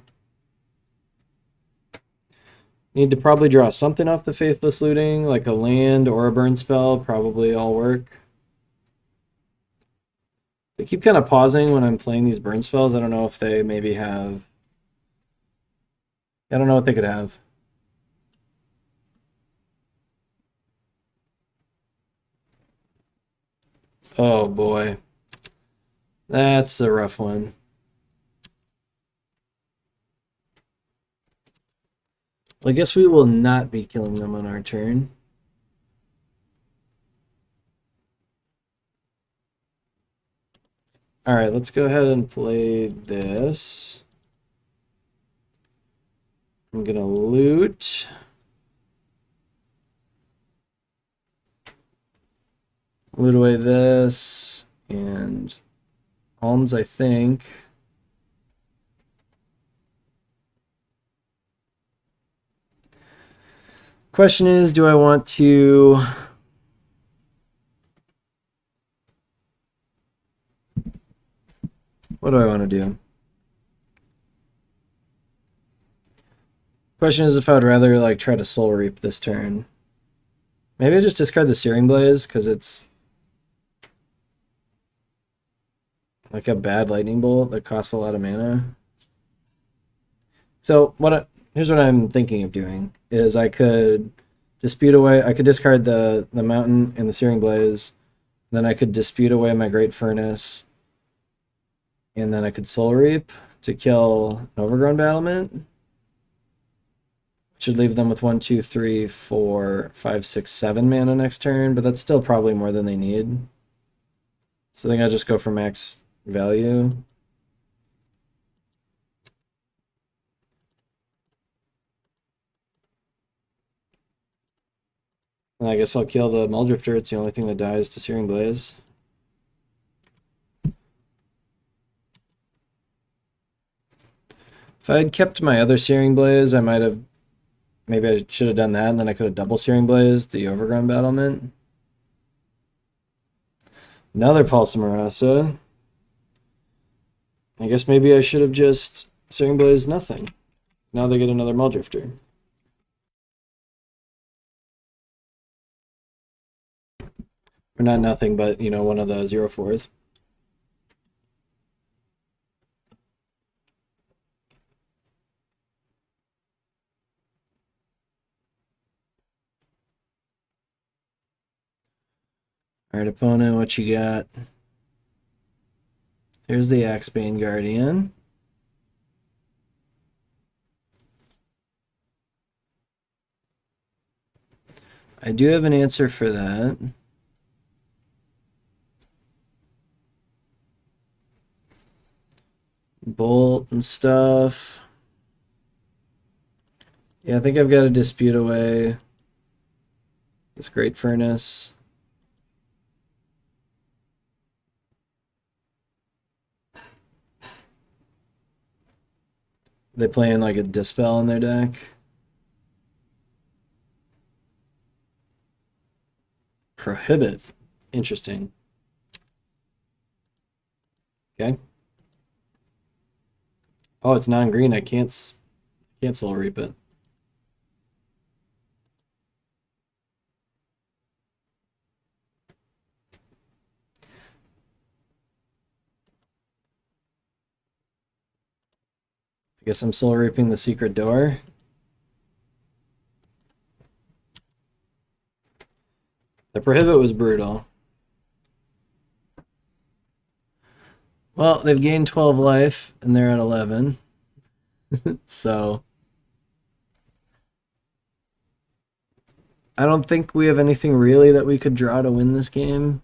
A: Need to probably draw something off the Faithless Looting, like a land or a burn spell, probably all work. They keep kind of pausing when I'm playing these burn spells. I don't know if they maybe have... I don't know what they could have. Oh boy. That's a rough one. Well, I guess we will not be killing them on our turn. Alright, let's go ahead and play this. I'm gonna loot. Loot away this, and Alms, I think. Question is, do I want to... What do I want to do? Question is if I would rather like try to Soul Reap this turn. Maybe I just discard the Searing Blaze because it's like a bad lightning bolt that costs a lot of mana. So here's what I'm thinking of doing is I could dispute away. I could discard the mountain and the Searing Blaze. Then I could dispute away my Great Furnace. And then I could Soul Reap to kill an Overgrown Battlement. Should leave them with 1, 2, 3, 4, 5, 6, 7 mana next turn, but that's still probably more than they need. So I think I'll just go for max value. And I guess I'll kill the Muldrifter. It's the only thing that dies to Searing Blaze. If I had kept my other Searing Blaze, I might have Maybe I should have done that, and then I could have double Searing Blaze the Overgrown Battlement. Another Pulse of Marasa. I guess maybe I should have just Searing Blaze nothing. Now they get another Mulldrifter. Or not nothing, but, you know, one of the 0/4s. Alright, opponent, what you got? There's the Axebane Guardian. I do have an answer for that. Bolt and stuff. Yeah, I think I've got to dispute away this Great Furnace. They playing like a Dispel in their deck. Prohibit. Interesting. Okay. Oh, it's non-green. I can't Soul Reap it. I guess I'm Soul Reaping the Secret Door. The Prohibit was brutal. Well, they've gained 12 life, and they're at 11. So I don't think we have anything really that we could draw to win this game.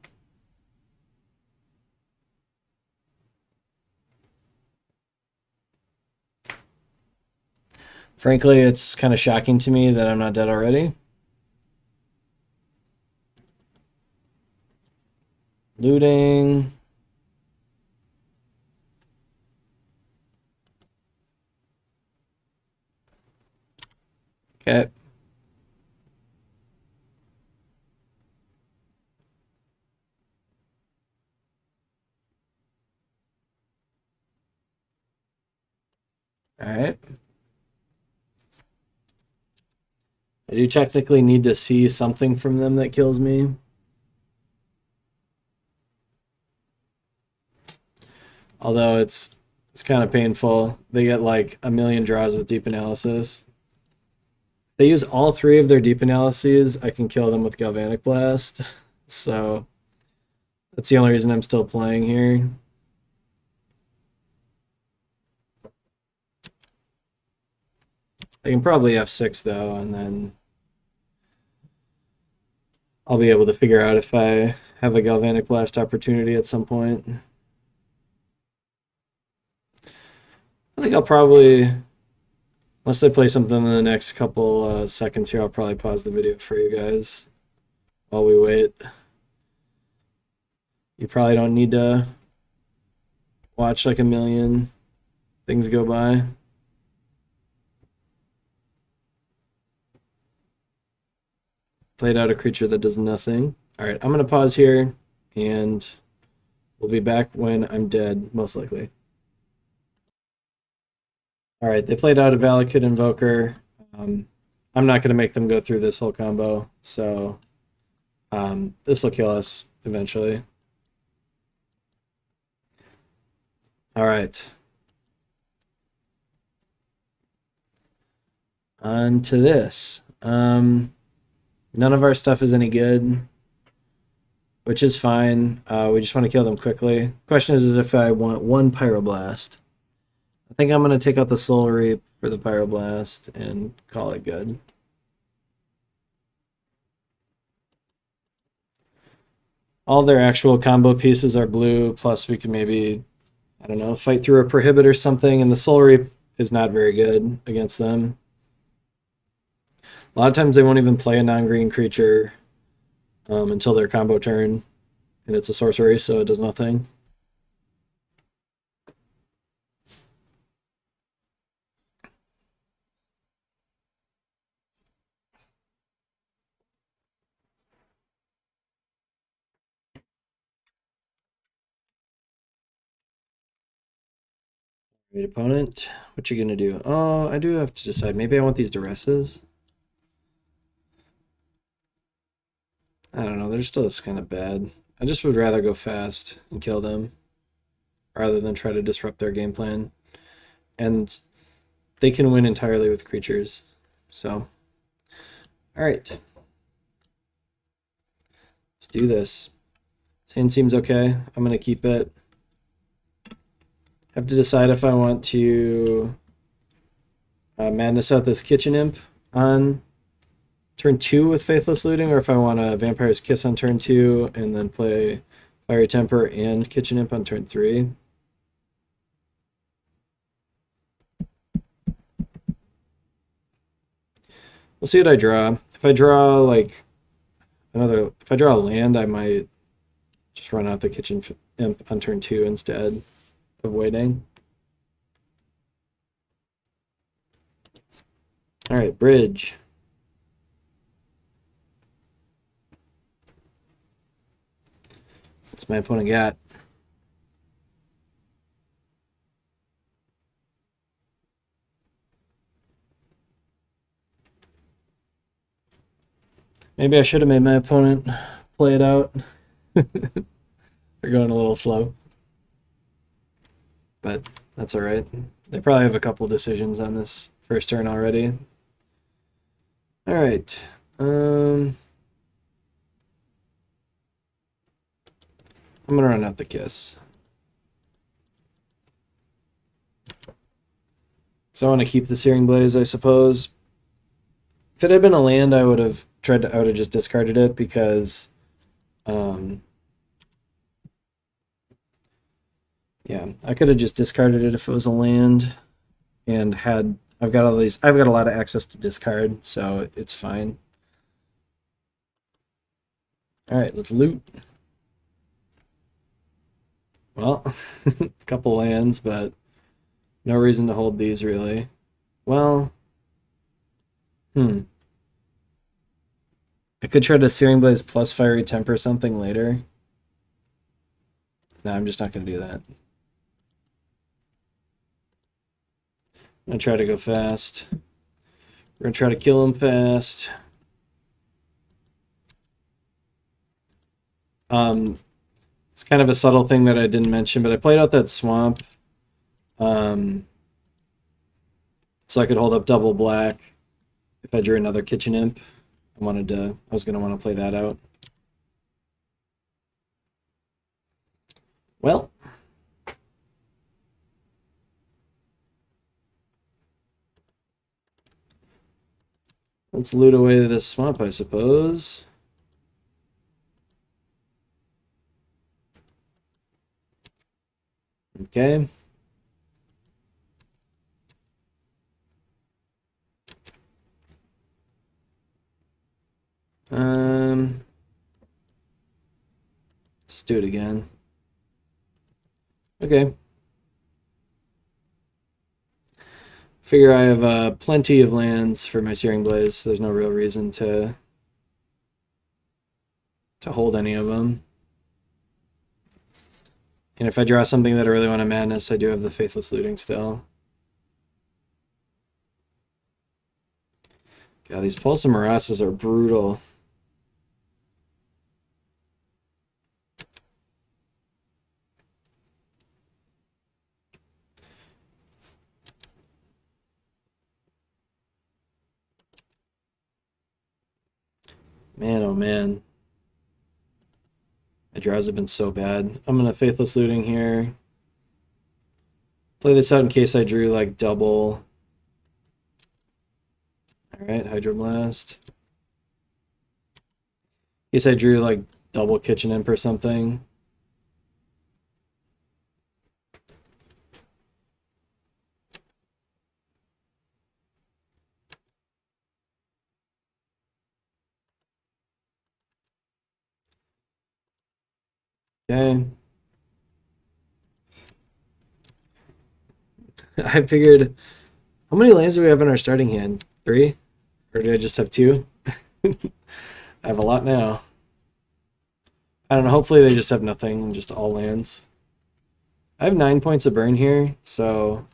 A: Frankly, it's kind of shocking to me that I'm not dead already. Looting. Okay. All right. I do technically need to see something from them that kills me. Although it's kind of painful. They get like a million draws with Deep Analysis. They use all 3 of their Deep Analyses, I can kill them with Galvanic Blast. So that's the only reason I'm still playing here. I can probably F6 though, and then I'll be able to figure out if I have a Galvanic Blast opportunity at some point. I think I'll probably, unless they play something in the next couple seconds here, I'll probably pause the video for you guys while we wait. You probably don't need to watch like a million things go by. Played out a creature that does nothing. All right, I'm going to pause here, and we'll be back when I'm dead, most likely. All right, they played out a Valakut Invoker. I'm not going to make them go through this whole combo, so this will kill us eventually. All right. On to this. None of our stuff is any good, which is fine. We just want to kill them quickly. Question is if I want 1 Pyroblast. I think I'm going to take out the Soul Reap for the Pyroblast and call it good. All their actual combo pieces are blue, plus we can maybe, I don't know, fight through a Prohibit or something, and the Soul Reap is not very good against them. A lot of times they won't even play a non-green creature until their combo turn, and it's a sorcery, so it does nothing. Great opponent. What you gonna do? Oh, I do have to decide. Maybe I want these duresses. I don't know. They're still just kind of bad. I just would rather go fast and kill them rather than try to disrupt their game plan. And they can win entirely with creatures. So, all right. Let's do this. This hand seems okay. I'm going to keep it. Have to decide if I want to Madness out this Kitchen Imp on turn 2 with Faithless Looting, or if I want a Vampire's Kiss on turn 2 and then play Fiery Temper and Kitchen Imp on turn 3. We'll see what I draw. If I draw like if I draw a land, I might just run out the Kitchen Imp on turn 2 instead of waiting. All right, bridge. What's my opponent got? Maybe I should have made my opponent play it out. They're going a little slow. But that's all right. They probably have a couple decisions on this first turn already. All right. I'm going to run out the Kiss. So I want to keep the Searing Blaze, I suppose. If it had been a land, I would have just discarded it because yeah, I could have just discarded it if it was a land and I've got a lot of access to discard, so it's fine. All right, let's loot. Well, a couple lands, but no reason to hold these really. Well, I could try to Searing Blaze plus Fiery Temper something later. No, I'm just not going to do that. I'm going to try to go fast. We're going to try to kill him fast. It's kind of a subtle thing that I didn't mention, but I played out that swamp so I could hold up double black if I drew another Kitchen Imp. I was going to want to play that out. Well, let's loot away this swamp, I suppose. Okay. Let's do it again. Okay. Figure I have plenty of lands for my Searing Blaze, so there's no real reason to hold any of them. And if I draw something that I really want to Madness, I do have the Faithless Looting still. God, these Pulse and Morasses are brutal. Man, oh man. My draws have been so bad. I'm going to Faithless Looting here. Play this out in case I drew like double. Alright, Hydroblast. In case I drew like double Kitchen Imp or something. Okay. I figured, how many lands do we have in our starting hand? 3? Or do I just have 2? I have a lot now. I don't know, hopefully they just have nothing, just all lands. I have 9 points of burn here, so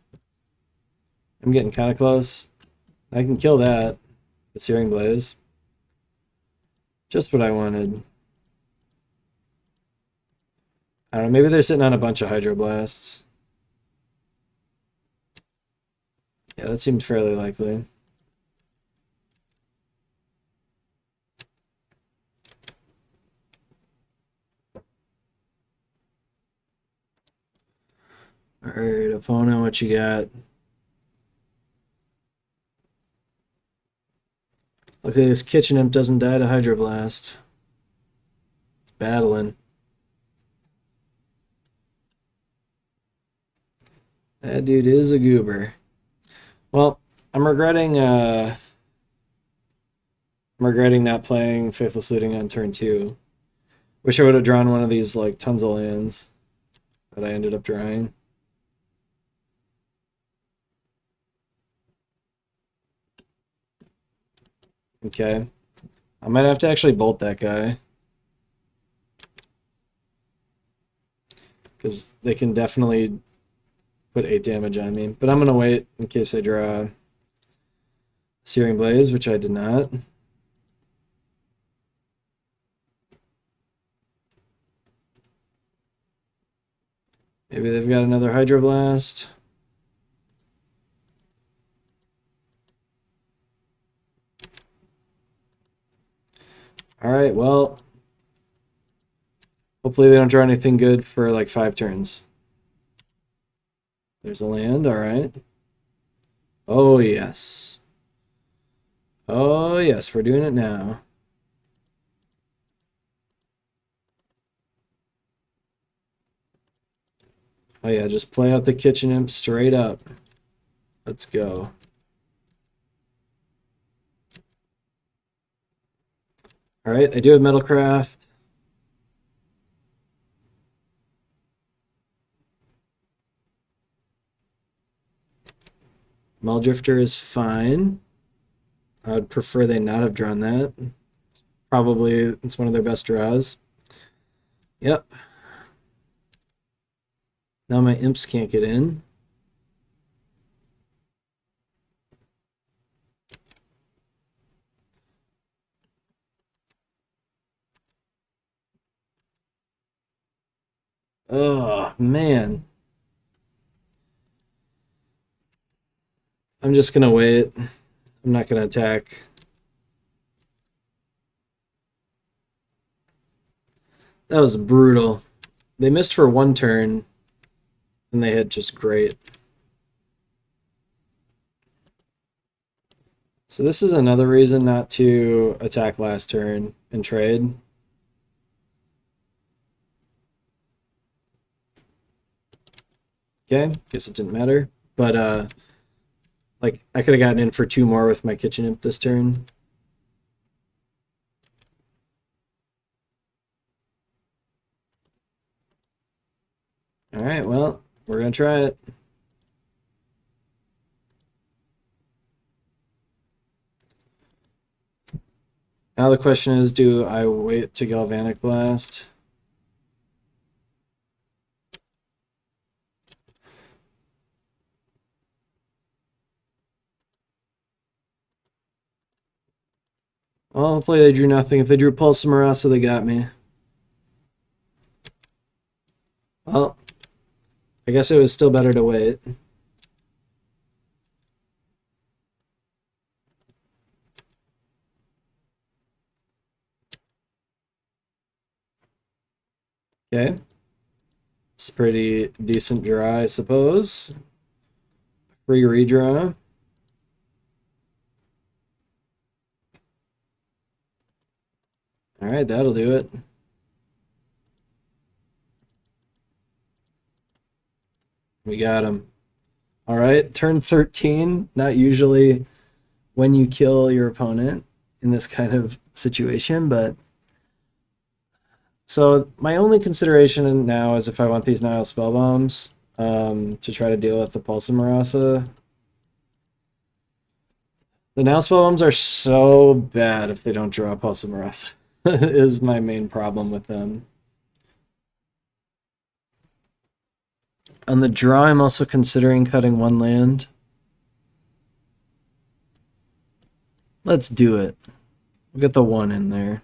A: I'm getting kind of close. I can kill that. The Searing Blaze. Just what I wanted. I don't know, maybe they're sitting on a bunch of Hydroblasts. Yeah, that seemed fairly likely. Alright, opponent, what you got? Luckily this Kitchen Imp doesn't die to Hydroblast. It's battling. That dude is a goober. Well, I'm regretting not playing Faithless Looting on turn 2. Wish I would have drawn one of these like tons of lands that I ended up drawing. Okay. I might have to actually bolt that guy. Because they can definitely put 8 damage on me. But I'm going to wait in case I draw Searing Blaze, which I did not. Maybe they've got another Hydroblast. Alright, well, hopefully they don't draw anything good for like 5 turns. There's a land, alright. Oh, yes. Oh, yes, we're doing it now. Oh, yeah, just play out the Kitchen Imp straight up. Let's go. Alright, I do have Metalcraft. Muldrifter is fine. I would prefer they not have drawn that. It's one of their best draws. Yep. Now my imps can't get in. Oh, man. I'm just going to wait. I'm not going to attack. That was brutal. They missed for 1 turn, and they hit just great. So this is another reason not to attack last turn and trade. Okay, guess it didn't matter. But, like, I could have gotten in for 2 more with my Kitchen Imp this turn. Alright, well, we're going to try it. Now the question is, do I wait to Galvanic Blast? Well, hopefully they drew nothing. If they drew Pulse Marasa, they got me. Well, I guess it was still better to wait. Okay. It's pretty decent draw, I suppose. Free redraw. Alright, that'll do it. We got him. Alright, turn 13. Not usually when you kill your opponent in this kind of situation, but... So my only consideration now is if I want these Nile Spell Bombs to try to deal with the Pulse Marasa. The Nile Spell Bombs are so bad if they don't draw Pulse Marasa. Is my main problem with them. On the draw, I'm also considering cutting 1 land. Let's do it. We'll get the 1 in there.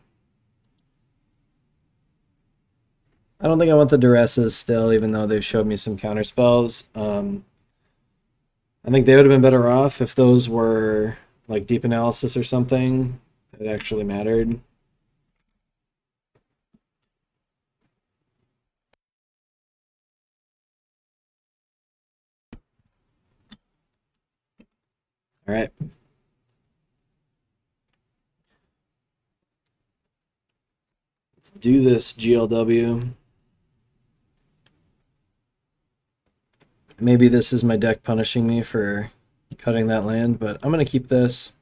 A: I don't think I want the Duresses still, even though they've showed me some counter spells. I think they would have been better off if those were like deep analysis or something that actually mattered. All right. Let's do this, GLW. Maybe this is my deck punishing me for cutting that land, but I'm going to keep this.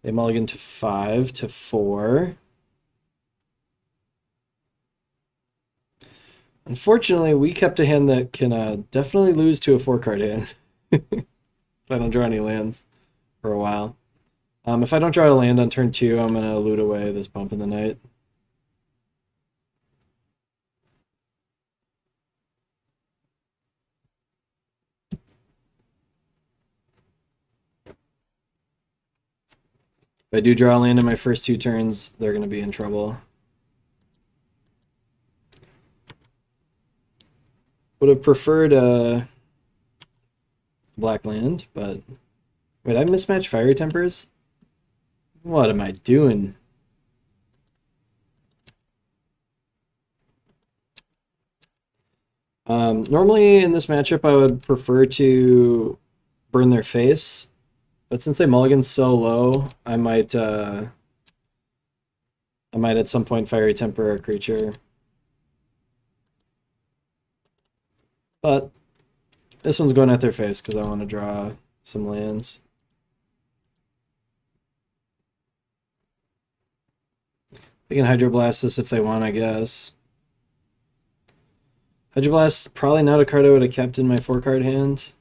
A: They mulligan to 5 to 4. Unfortunately, we kept a hand that can definitely lose to a 4-card hand if I don't draw any lands for a while. If I don't draw a land on turn 2, I'm going to loot away this bump in the night. If I do draw a land in my first 2 turns, they're going to be in trouble. Would have preferred a black land, but... Wait, I mismatched Fiery Tempers? What am I doing? Normally in this matchup I would prefer to burn their face, but since they mulligan so low, I might at some point Fiery Temper a creature. But this one's going at their face because I want to draw some lands. They can Hydroblast this if they want, I guess. Hydroblast, probably not a card I would have kept in my 4-card hand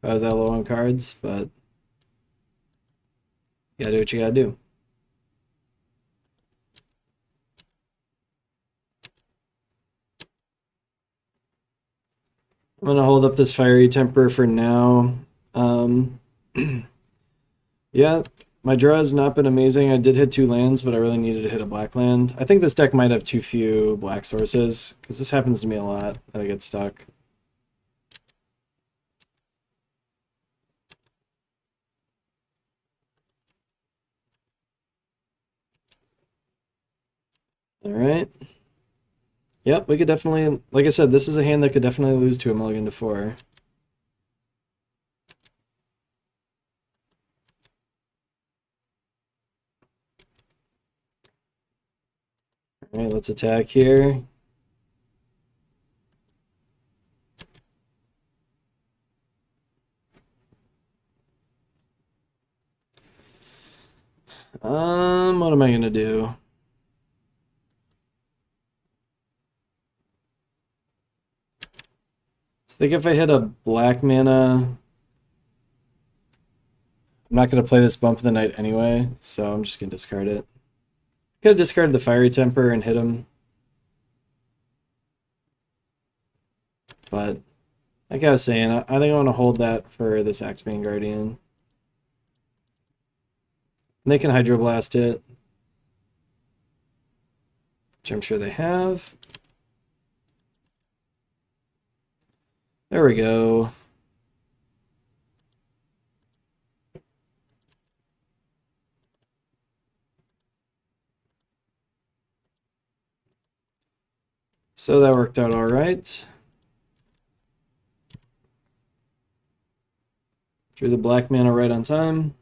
A: if I was that low on cards, but you gotta do what you gotta do. I'm gonna hold up this Fiery Temper for now. Yeah, my draw has not been amazing. I did hit 2 lands, but I really needed to hit a black land. I think this deck might have too few black sources, because this happens to me a lot, that I get stuck. Alright. Yep, we could definitely, like I said, this is a hand that could definitely lose to a mulligan to 4. Alright, let's attack here. What am I gonna do? I think if I hit a black mana, I'm not going to play this bump of the night anyway, so I'm just going to discard it. Could have discarded the Fiery Temper and hit him. But, like I was saying, I think I want to hold that for this Axebane Guardian. And they can Hydroblast it, which I'm sure they have. There we go. So that worked out all right. Drew the black mana right on time.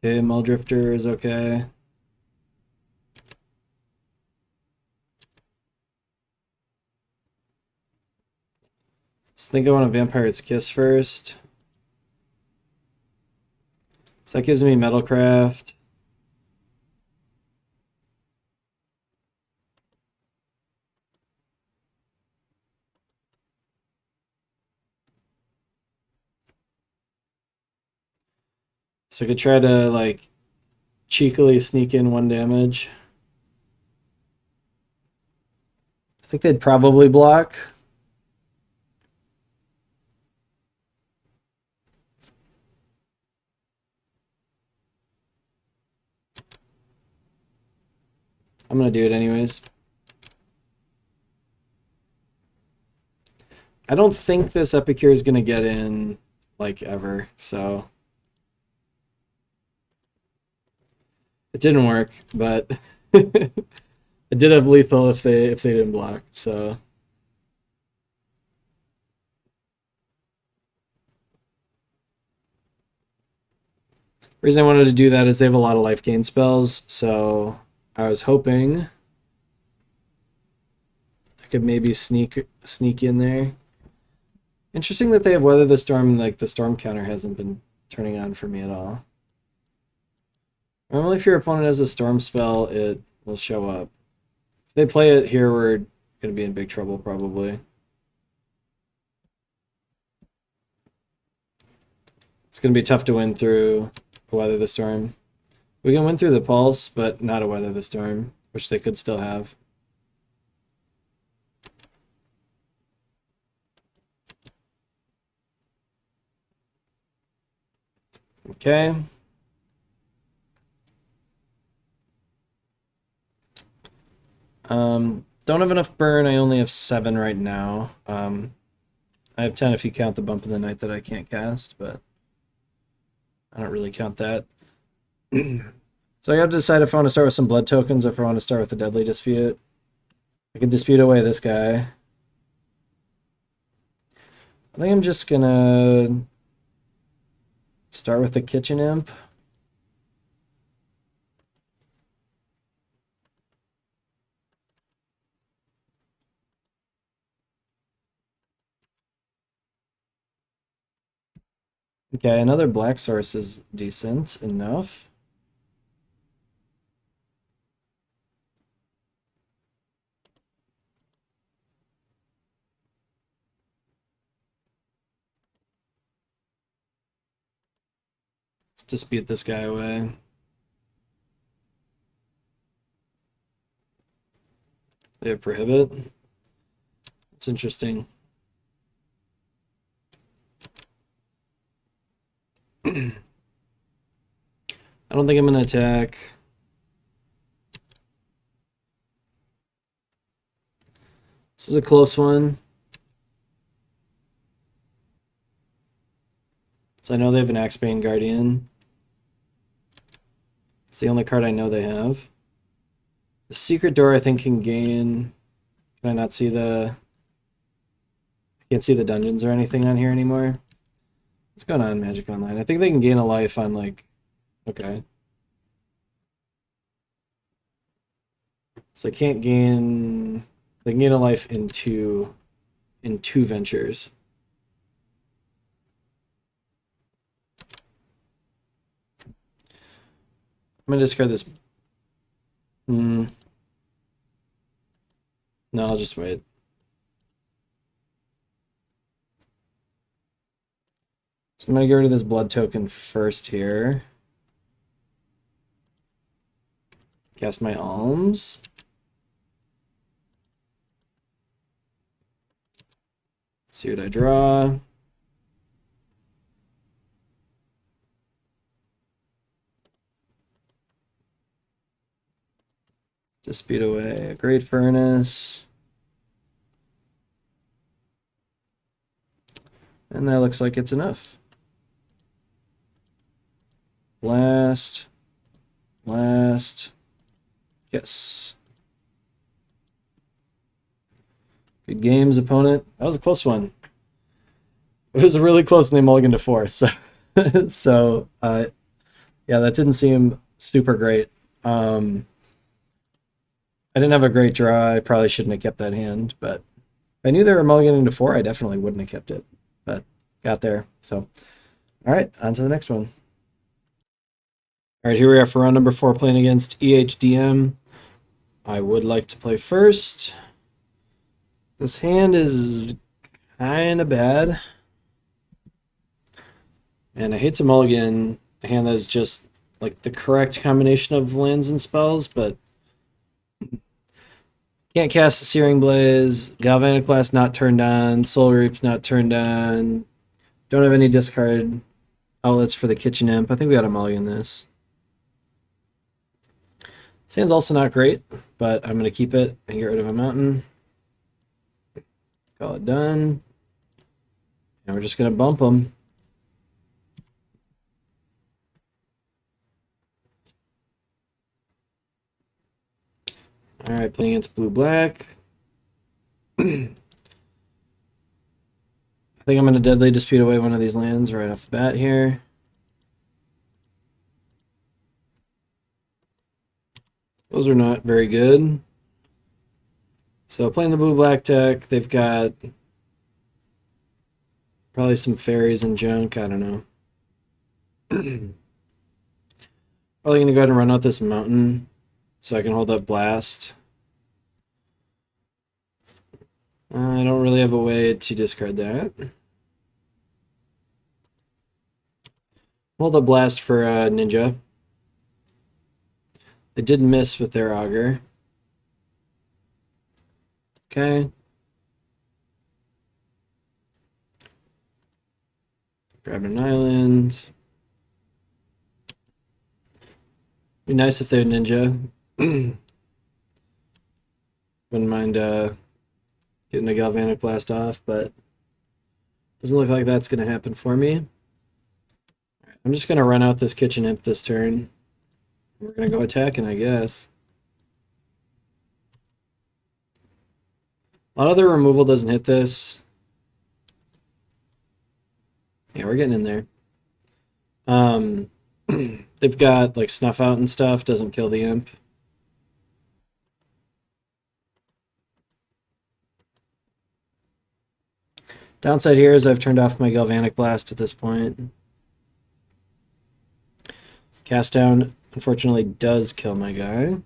A: Okay, Muldrifter is okay. I think I want a Vampire's Kiss first. So that gives me Metalcraft. So I could try to, like, cheekily sneak in 1 damage. I think they'd probably block. I'm gonna do it anyways. I don't think this Epicure is gonna get in like ever, so it didn't work, but it did have lethal if they didn't block, so the reason I wanted to do that is they have a lot of life gain spells, so I was hoping I could maybe sneak in there. Interesting that they have Weather the Storm, like the storm counter hasn't been turning on for me at all. Normally if your opponent has a storm spell, it will show up. If they play it here, we're going to be in big trouble probably. It's going to be tough to win through a Weather the Storm. We can win through the Pulse, but not a Weather the Storm, which they could still have. Okay. Don't have enough burn. I only have 7 right now. I have 10 if you count the bump in the night that I can't cast, but I don't really count that. So I got to decide if I want to start with some blood tokens or if I want to start with a deadly dispute. I can dispute away this guy. I think I'm just gonna start with the kitchen imp. Okay, another black source is decent enough. Let's dispute this guy away. They have prohibit. It's interesting. I don't think I'm going to attack. This is a close one. So I know they have an Axebane Guardian. It's the only card I know they have. The Secret Door I think can gain... Can I not see the... I can't see the dungeons or anything on here anymore. What's going on, Magic Online? I think they can gain a life on, like... Okay. So they can't gain... They can gain a life in two ventures. I'm going to discard this. No, I'll just wait. So I'm going to get rid of this blood token first here. Cast my alms. See what I draw. Dispute away a Great Furnace. And that looks like it's enough. Blast. Blast. Yes. Good games, opponent. That was a close one. It was really close and they mulliganed to 4. So, yeah, that didn't seem super great. I didn't have a great draw. I probably shouldn't have kept that hand, but if I knew they were mulliganing to 4, I definitely wouldn't have kept it. But got there. So, all right, on to the next one. All right, here we are for round number 4, playing against EHDM. I would like to play first. This hand is kind of bad. And I hate to mulligan a hand that is just like the correct combination of lands and spells, but can't cast the Searing Blaze, Galvanic Blast not turned on, Soul Reap's not turned on. Don't have any discard outlets for the Kitchen Imp. I think we got a mulligan this. Sand's also not great, but I'm going to keep it and get rid of a mountain. Call it done. And we're just going to bump them. All right, playing against blue-black. I think I'm going to deadly dispute away one of these lands right off the bat here. Those are not very good. So playing the blue-black deck, they've got probably some fairies and junk, I don't know. Probably going to go ahead and run out this mountain so I can hold up blast. I don't really have a way to discard that. Hold up blast for Ninja. They did miss with their auger. Okay. Grab an island. Be nice if they're Ninja. Wouldn't mind getting a Galvanic Blast off, but doesn't look like that's going to happen for me. All right, I'm just going to run out this Kitchen Imp this turn. We're going to go attacking, I guess. A lot of their removal doesn't hit this. Yeah, we're getting in there. They've got like Snuff Out and stuff, doesn't kill the Imp. Downside here is I've turned off my Galvanic Blast at this point. Cast Down, unfortunately, does kill my guy.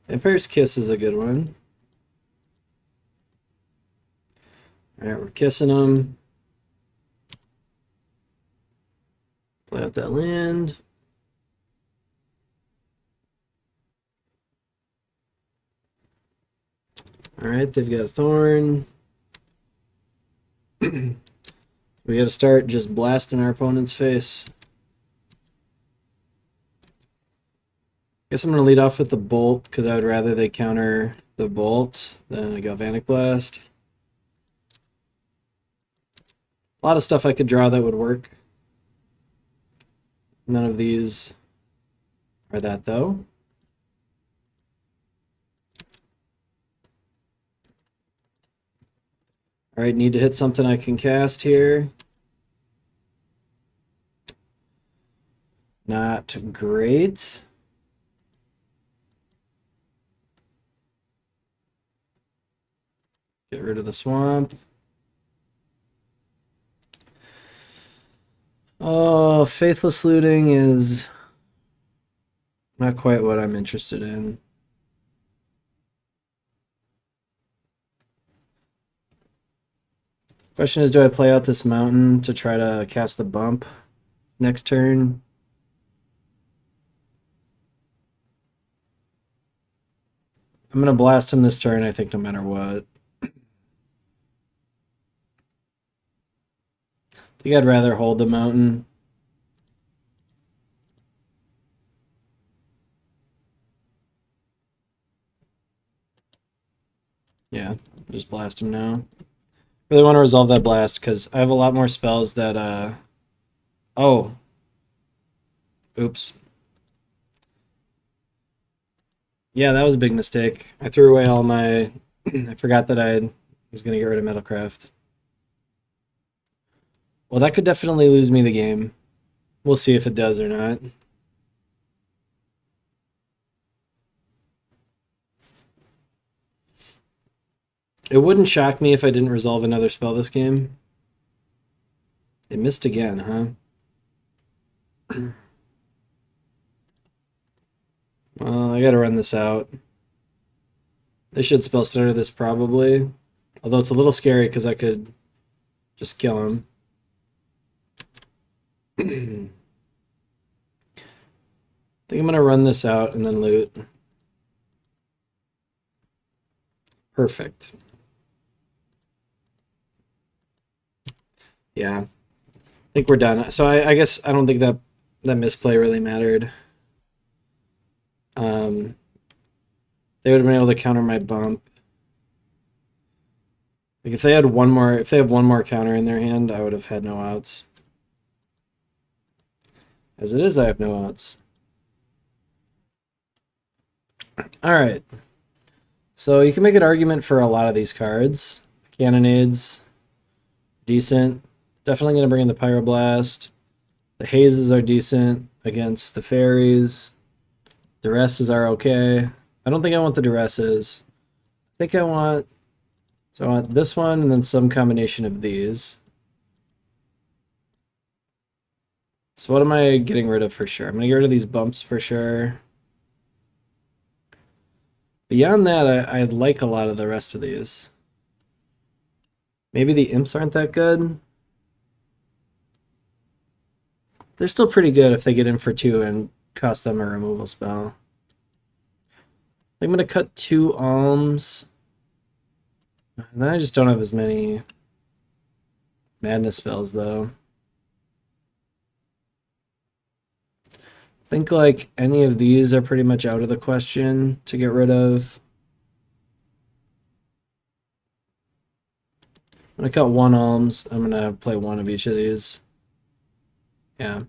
A: Vampire's Kiss is a good one. Alright, we're kissing them. Play out that land. Alright, they've got a Thorn. We gotta start just blasting our opponent's face. Guess I'm gonna lead off with the Bolt, because I would rather they counter the Bolt than a Galvanic Blast. A lot of stuff I could draw that would work. None of these are that, though. Alright, need to hit something I can cast here. Not great. Get rid of the swamp. Oh, Faithless Looting is not quite what I'm interested in. Question is, do I play out this mountain to try to cast the bump next turn? I'm going to blast him this turn, I think, no matter what. I think I'd rather hold the mountain. Yeah, just blast him now. Really want to resolve that blast because I have a lot more spells that oh. Oops. Yeah, that was a big mistake. I threw away all my I forgot that I was gonna get rid of Metalcraft. Well, that could definitely lose me the game. We'll see if it does or not. It wouldn't shock me if I didn't resolve another spell this game. It missed again, huh? Well, I gotta run this out. They should spell stutter this probably. Although it's a little scary because I could just kill him. I think I'm gonna run this out and then loot. Perfect. Yeah. I think we're done. So I guess I don't think that that misplay really mattered. They would have been able to counter my bump. Like if they had one more, if they have one more counter in their hand, I would have had no outs. As it is, I have no outs. All right. So you can make an argument for a lot of these cards. Cannonades, decent. Definitely going to bring in the Pyroblast. The hazes are decent against the fairies. Duresses are okay. I don't think I want the Duresses. I think I want... So I want this one and then some combination of these. So what am I getting rid of for sure? I'm going to get rid of these bumps for sure. Beyond that, I like a lot of the rest of these. Maybe the imps aren't that good. They're still pretty good if they get in for 2 and cost them a removal spell. I'm going to cut 2 alms. And then I just don't have as many madness spells, though. I think like any of these are pretty much out of the question to get rid of. I'm going to cut 1 alms. I'm going to play 1 of each of these. Yeah.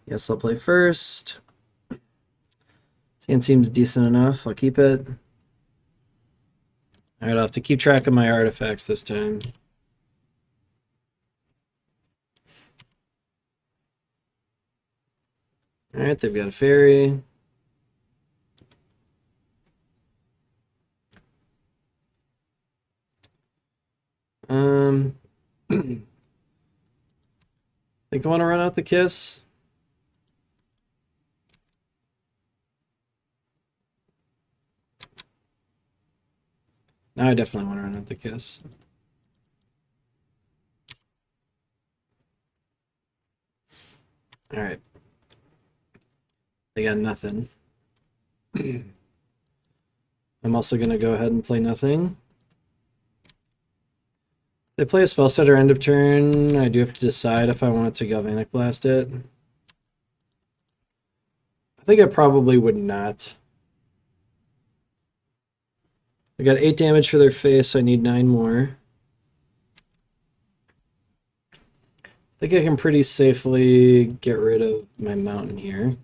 A: Yes, I'll play first. Hand seems decent enough. I'll keep it. Alright, I'll have to keep track of my artifacts this time. Alright, they've got a fairy. Think I want to run out the kiss. Now I definitely want to run out the kiss. Alright. They got nothing. I'm also going to go ahead and play nothing. They play a spell setter end of turn. I do have to decide if I want to Galvanic Blast it. I think I probably would not. I got 8 damage for their face, so I need 9 more. I think I can pretty safely get rid of my mountain here.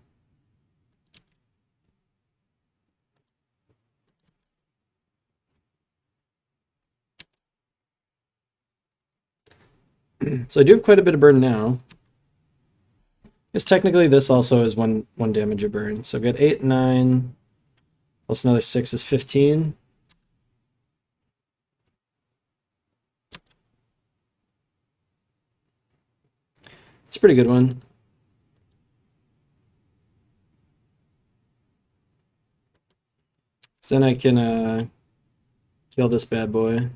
A: So I do have quite a bit of burn now. I guess technically this also is one damage of burn. So I've got 8, 9, plus another 6 is 15. It's a pretty good one. So then I can kill this bad boy.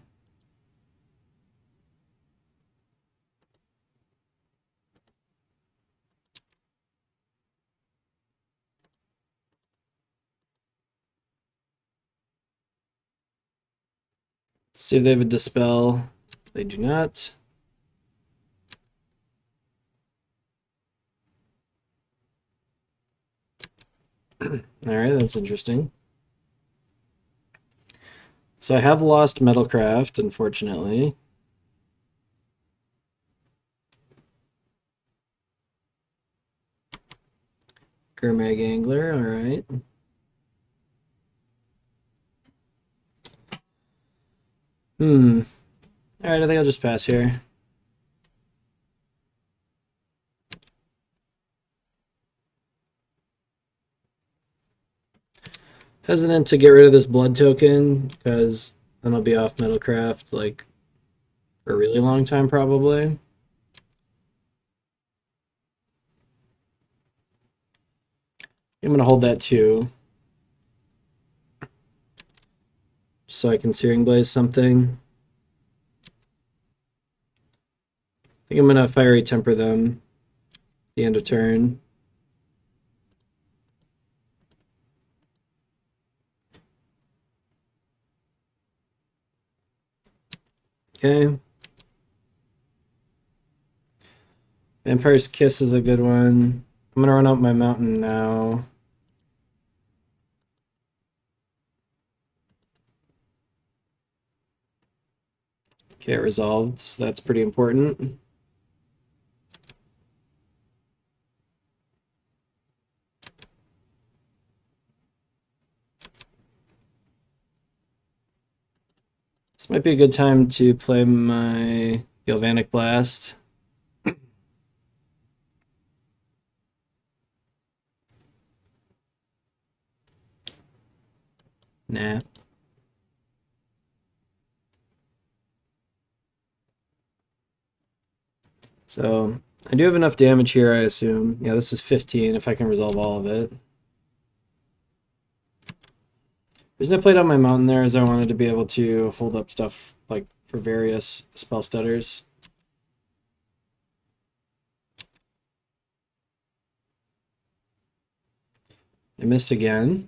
A: See if they have a Dispel. They do not. Alright, that's interesting. So I have lost Metalcraft, unfortunately. Gurmag Angler, alright. Alright, I think I'll just pass here. Hesitant to get rid of this blood token, because then I'll be off Metalcraft, like, for a really long time, probably. I'm gonna hold that too. Just so I can Searing Blaze something. I think I'm gonna Fiery Temper them at the end of turn. Okay. Vampire's Kiss is a good one. I'm gonna run out my mountain now. Okay, it resolved, so that's pretty important. This might be a good time to play my Galvanic Blast. Nah. So I do have enough damage here, I assume. Yeah, this is 15 if I can resolve all of it. The reason I played on my mountain there is I wanted to be able to hold up stuff like for various spell stutters. I missed again.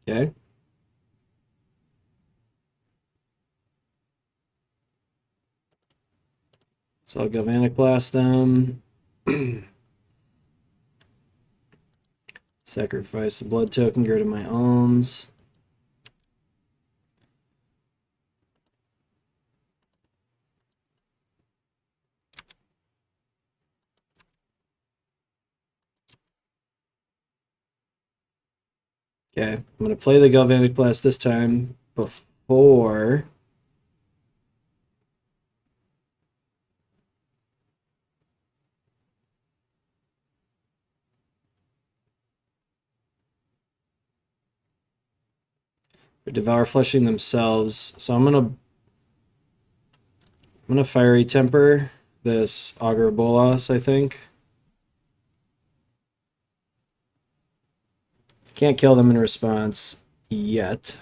A: Okay. So I'll Galvanic Blast them. Sacrifice the blood token, go to my alms. Okay, I'm going to play the Galvanic Blast this time before. They're Devour Fleshing themselves. So I'm gonna Fiery Temper this Augur Bolas, I think. Can't kill them in response yet.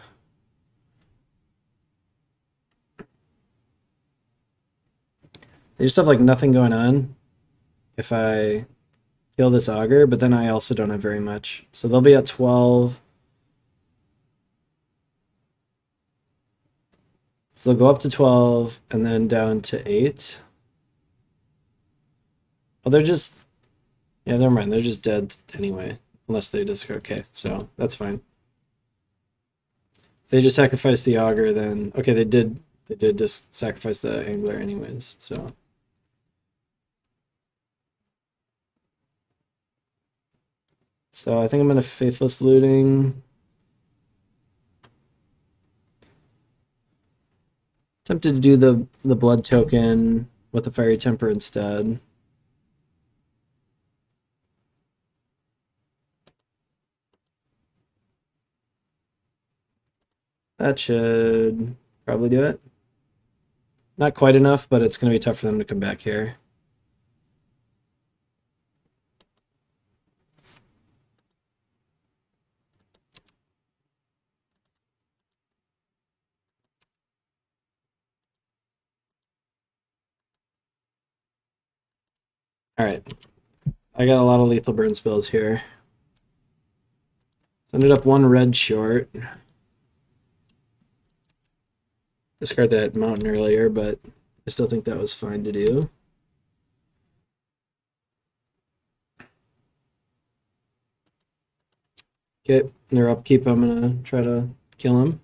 A: They just have like nothing going on if I kill this Augur, but then I also don't have very much. So they'll be at 12. So they'll go up to 12 and then down to 8. Oh, they're just... Yeah, never mind. They're just dead anyway. Unless they just... Okay, so that's fine. If they just sacrifice the Augur, then... Okay, they did just sacrifice the Angler anyways, so... So I think I'm going to Faithless Looting. Tempted to do the blood token with the Fiery Temper instead. That should probably do it. Not quite enough, but it's going to be tough for them to come back here. Alright. I got a lot of lethal burn spells here. Ended up one red short. Discard that mountain earlier, but I still think that was fine to do. Okay, their upkeep, I'm gonna try to kill him.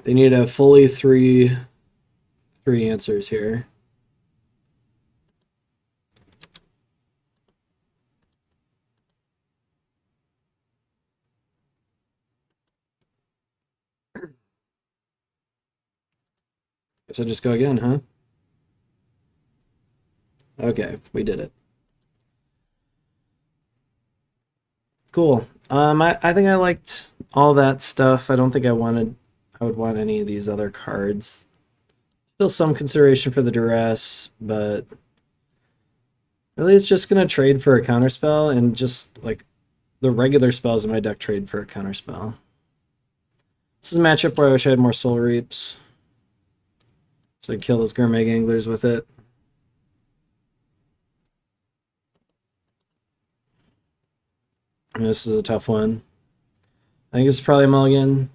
A: They need a fully three answers here. Guess I'll just go again, huh? Okay, we did it. Cool. I think I liked all that stuff. I don't think I would want any of these other cards. Still some consideration for the duress, but really it's just gonna trade for a counterspell, and just like the regular spells in my deck trade for a counterspell. This is a matchup where I wish I had more Soul Reaps, so I kill those Gourmet Anglers with it. And this is a tough one. I think it's probably a mulligan.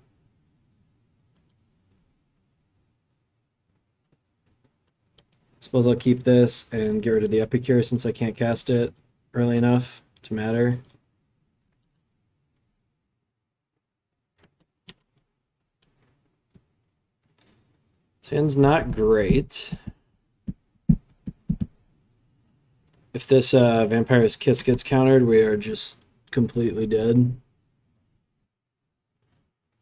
A: Suppose I'll keep this and get rid of the Epicure since I can't cast it early enough to matter. This hand's not great. If this Vampire's Kiss gets countered, we are just completely dead.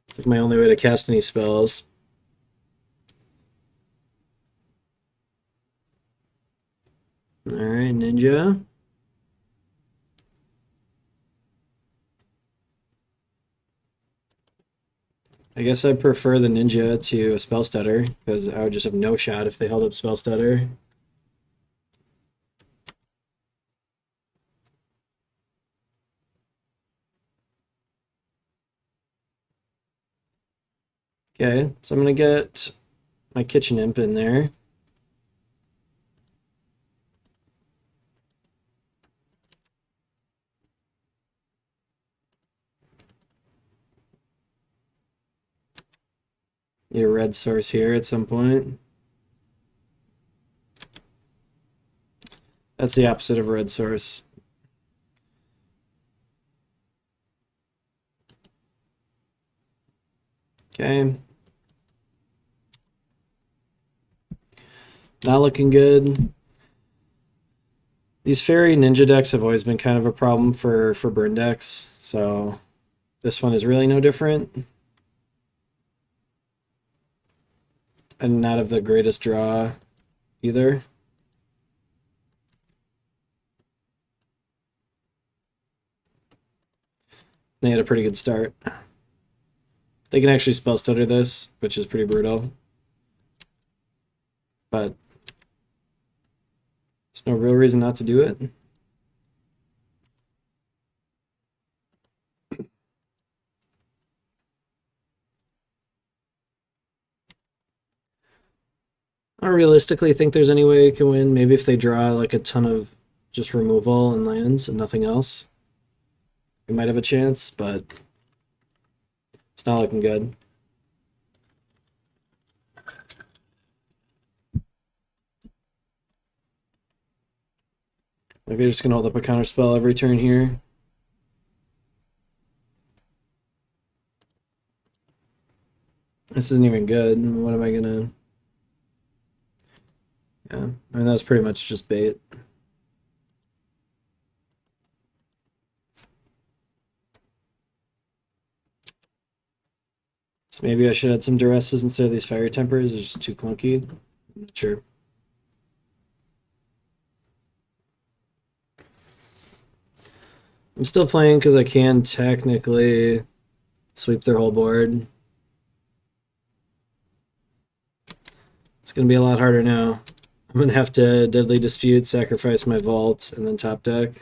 A: It's like my only way to cast any spells. Alright, Ninja. I guess I prefer the Ninja to a Spell Stutter, because I would just have no shot if they held up Spell Stutter. Okay, so I'm going to get my Kitchen Imp in there. Need a red source here at some point. That's the opposite of a red source. Okay. Not looking good. These fairy ninja decks have always been kind of a problem for burn decks, so this one is really no different. And not of the greatest draw either. They had a pretty good start. They can actually spell stutter this, which is pretty brutal. But there's no real reason not to do it. I don't realistically think there's any way you can win. Maybe if they draw like a ton of just removal and lands and nothing else, we might have a chance, but it's not looking good. Maybe you're just gonna hold up a counter spell every turn here. This isn't even good. What am I gonna... Yeah, I mean, that's pretty much just bait. So maybe I should add some duresses instead of these fiery tempers. It's just too clunky. I'm not sure. I'm still playing because I can technically sweep their whole board. It's going to be a lot harder now. I'm going to have to Deadly Dispute, sacrifice my vault, and then top deck.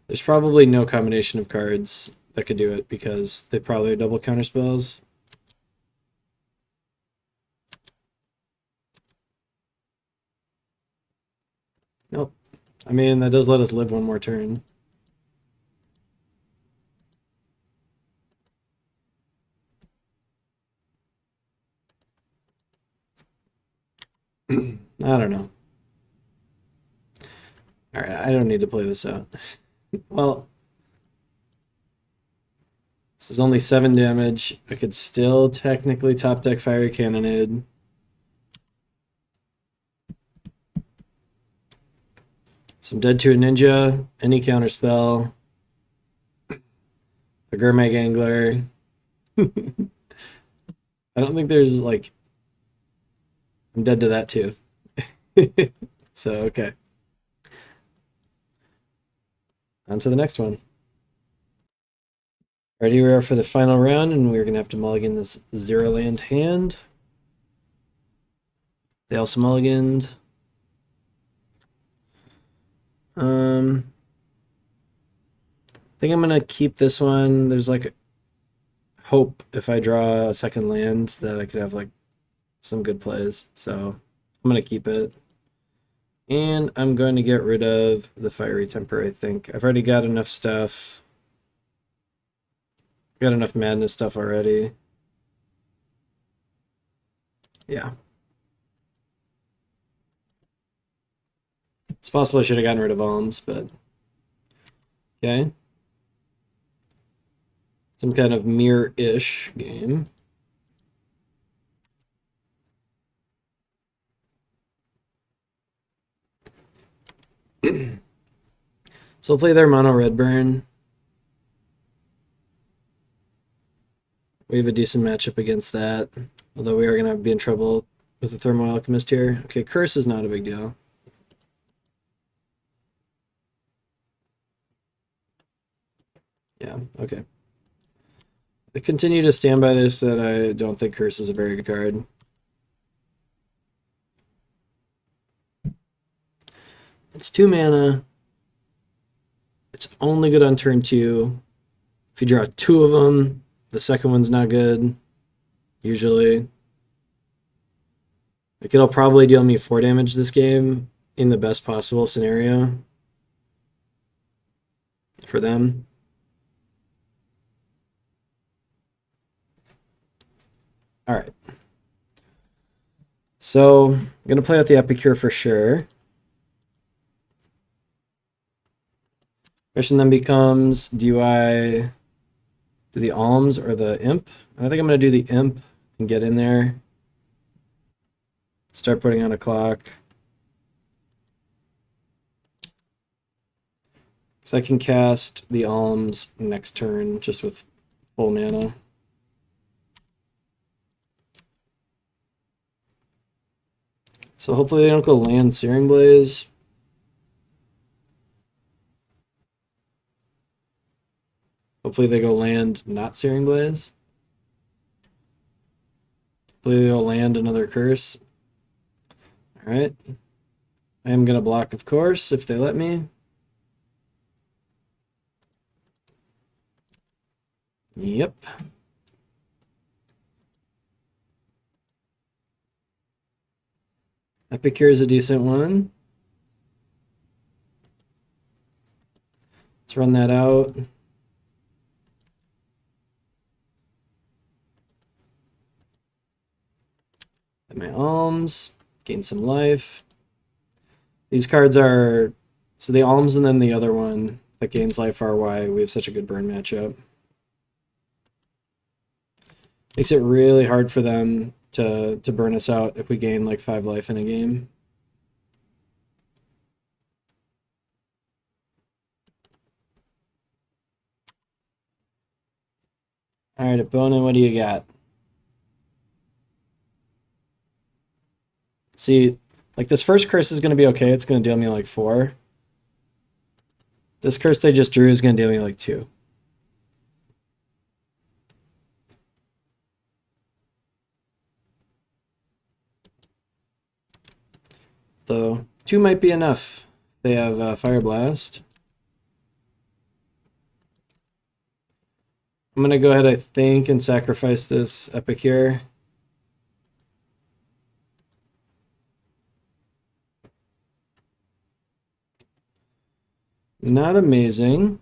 A: There's probably no combination of cards that could do it because they probably are double counter spells. Nope. I mean, that does let us live one more turn. I don't know. Alright, I don't need to play this out. Well, this is only 7 damage. I could still technically top deck Fiery Cannonade. So I'm dead to a ninja, any counter spell, a Gurmag Angler. I don't think there's like... I'm dead to that too. So, okay. On to the next one. Alright, here we are for the final round, and we're going to have to mulligan this 0-land hand. They also mulliganed. I think I'm going to keep this one. There's like hope if I draw a second land that I could have like some good plays. So I'm going to keep it. And I'm going to get rid of the Fiery Temper, I think. I've already got enough stuff. Got enough madness stuff already. Yeah. It's possible I should have gotten rid of alms, but okay. Some kind of mirror-ish game. So hopefully they're mono red burn. We have a decent matchup against that. Although we are going to be in trouble with the Thermal Alchemist here. Okay, Curse is not a big deal. Yeah, okay. I continue to stand by this that I don't think Curse is a very good card. It's 2 mana. It's only good on turn 2. If you draw 2 of them, the second one's not good, usually. Like, it'll probably deal me 4 damage this game in the best possible scenario for them. All right. So I'm going to play out the Epicure for sure. Question then becomes, do I do the Alms or the Imp? I think I'm going to do the Imp and get in there. Start putting on a clock. So I can cast the Alms next turn just with full mana. So hopefully they don't go land Searing Blaze. Hopefully they go land not Searing Blaze. Hopefully they'll land another Curse. Alright. I am going to block, of course, if they let me. Yep. Epicure is a decent one. Let's run that out. Get my Alms. Gain some life. These cards are... So the Alms and then the other one that gains life are why we have such a good burn matchup. Makes it really hard for them to burn us out if we gain like 5 life in a game. Alright, opponent, what do you got? See, like this first curse is going to be okay. It's going to deal me like 4. This curse they just drew is going to deal me like 2. Though 2 might be enough. They have Fire Blast. I'm going to go ahead, I think, and sacrifice this Epicure. Not amazing.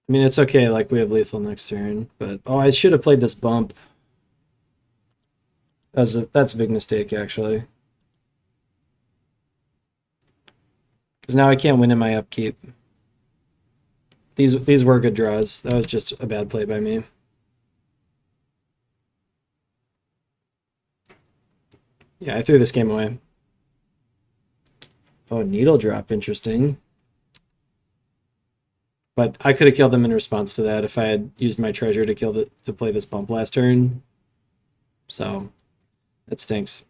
A: I mean, it's okay, like, we have lethal next turn, but... Oh, I should have played this bump. That's a big mistake, actually. Because now I can't win in my upkeep. These were good draws. That was just a bad play by me. Yeah, I threw this game away. Oh, Needle Drop, interesting. But I could have killed them in response to that if I had used my treasure to play this bump last turn. So, that stinks.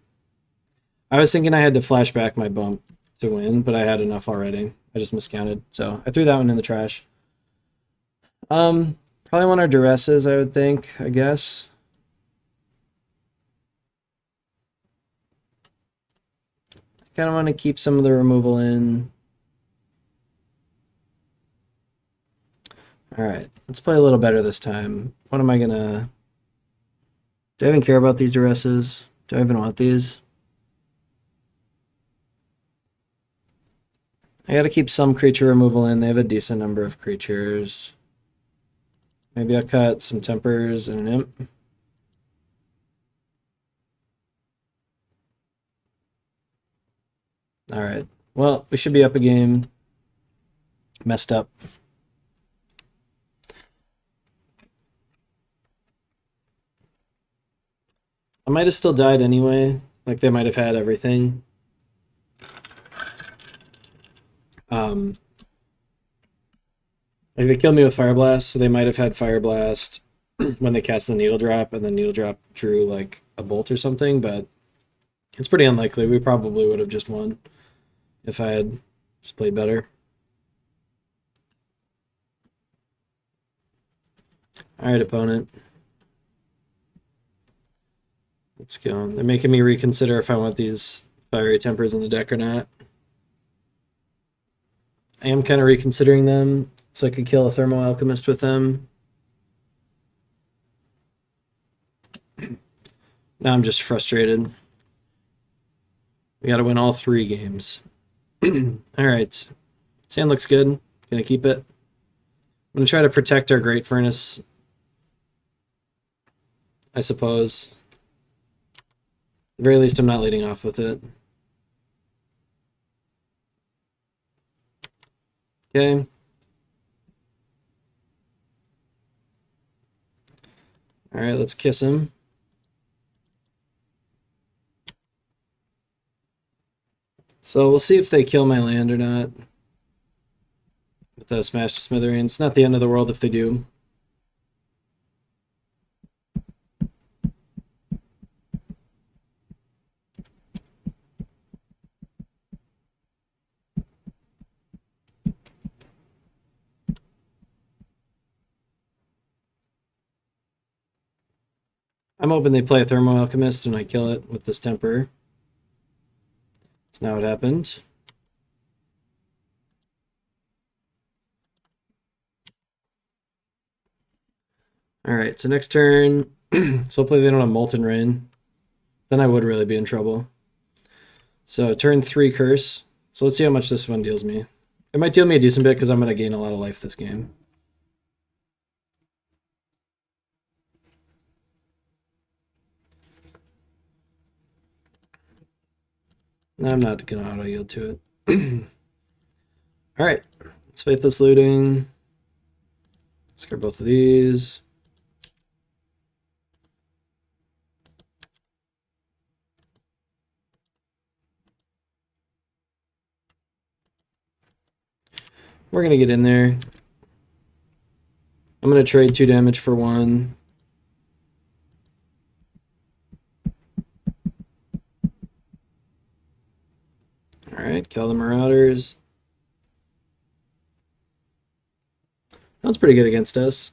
A: I was thinking I had to flash back my bump to win, but I had enough already. I just miscounted. So, I threw that one in the trash. Probably want our Duresses, I would think, I guess. I kind of want to keep some of the removal in. Alright, let's play a little better this time. What am I gonna... Do I even care about these Duresses? Do I even want these? I gotta keep some creature removal in. They have a decent number of creatures. Maybe I'll cut some tempers and an imp. Alright. Well, we should be up a game. Messed up. I might have still died anyway. Like, they might have had everything. Like, they killed me with Fire Blast, so they might have had Fire Blast when they cast the Needle Drop, and the Needle Drop drew, like, a bolt or something, but it's pretty unlikely. We probably would have just won if I had just played better. Alright, opponent. Let's go. They're making me reconsider if I want these Fiery Tempers in the deck or not. I am kind of reconsidering them, so I could kill a Thermo Alchemist with them. Now I'm just frustrated. We gotta win all 3 games. Alright. Sand looks good. Gonna keep it. I'm gonna try to protect our Great Furnace, I suppose. At the very least, I'm not leading off with it. Okay. Alright, let's kiss him. So we'll see if they kill my land or not. With the Smash to Smithereens. It's not the end of the world if they do. I'm hoping they play a Thermo Alchemist and I kill it with this Temper. That's not what happened. Alright, so next turn, so hopefully they don't have Molten Rain. Then I would really be in trouble. So turn 3 Curse. So let's see how much this one deals me. It might deal me a decent bit because I'm going to gain a lot of life this game. I'm not going to auto-yield to it. Alright, let's Faithless Looting. Let's grab both of these. We're going to get in there. I'm going to trade 2 damage for 1. Alright, kill the Marauders. That's pretty good against us.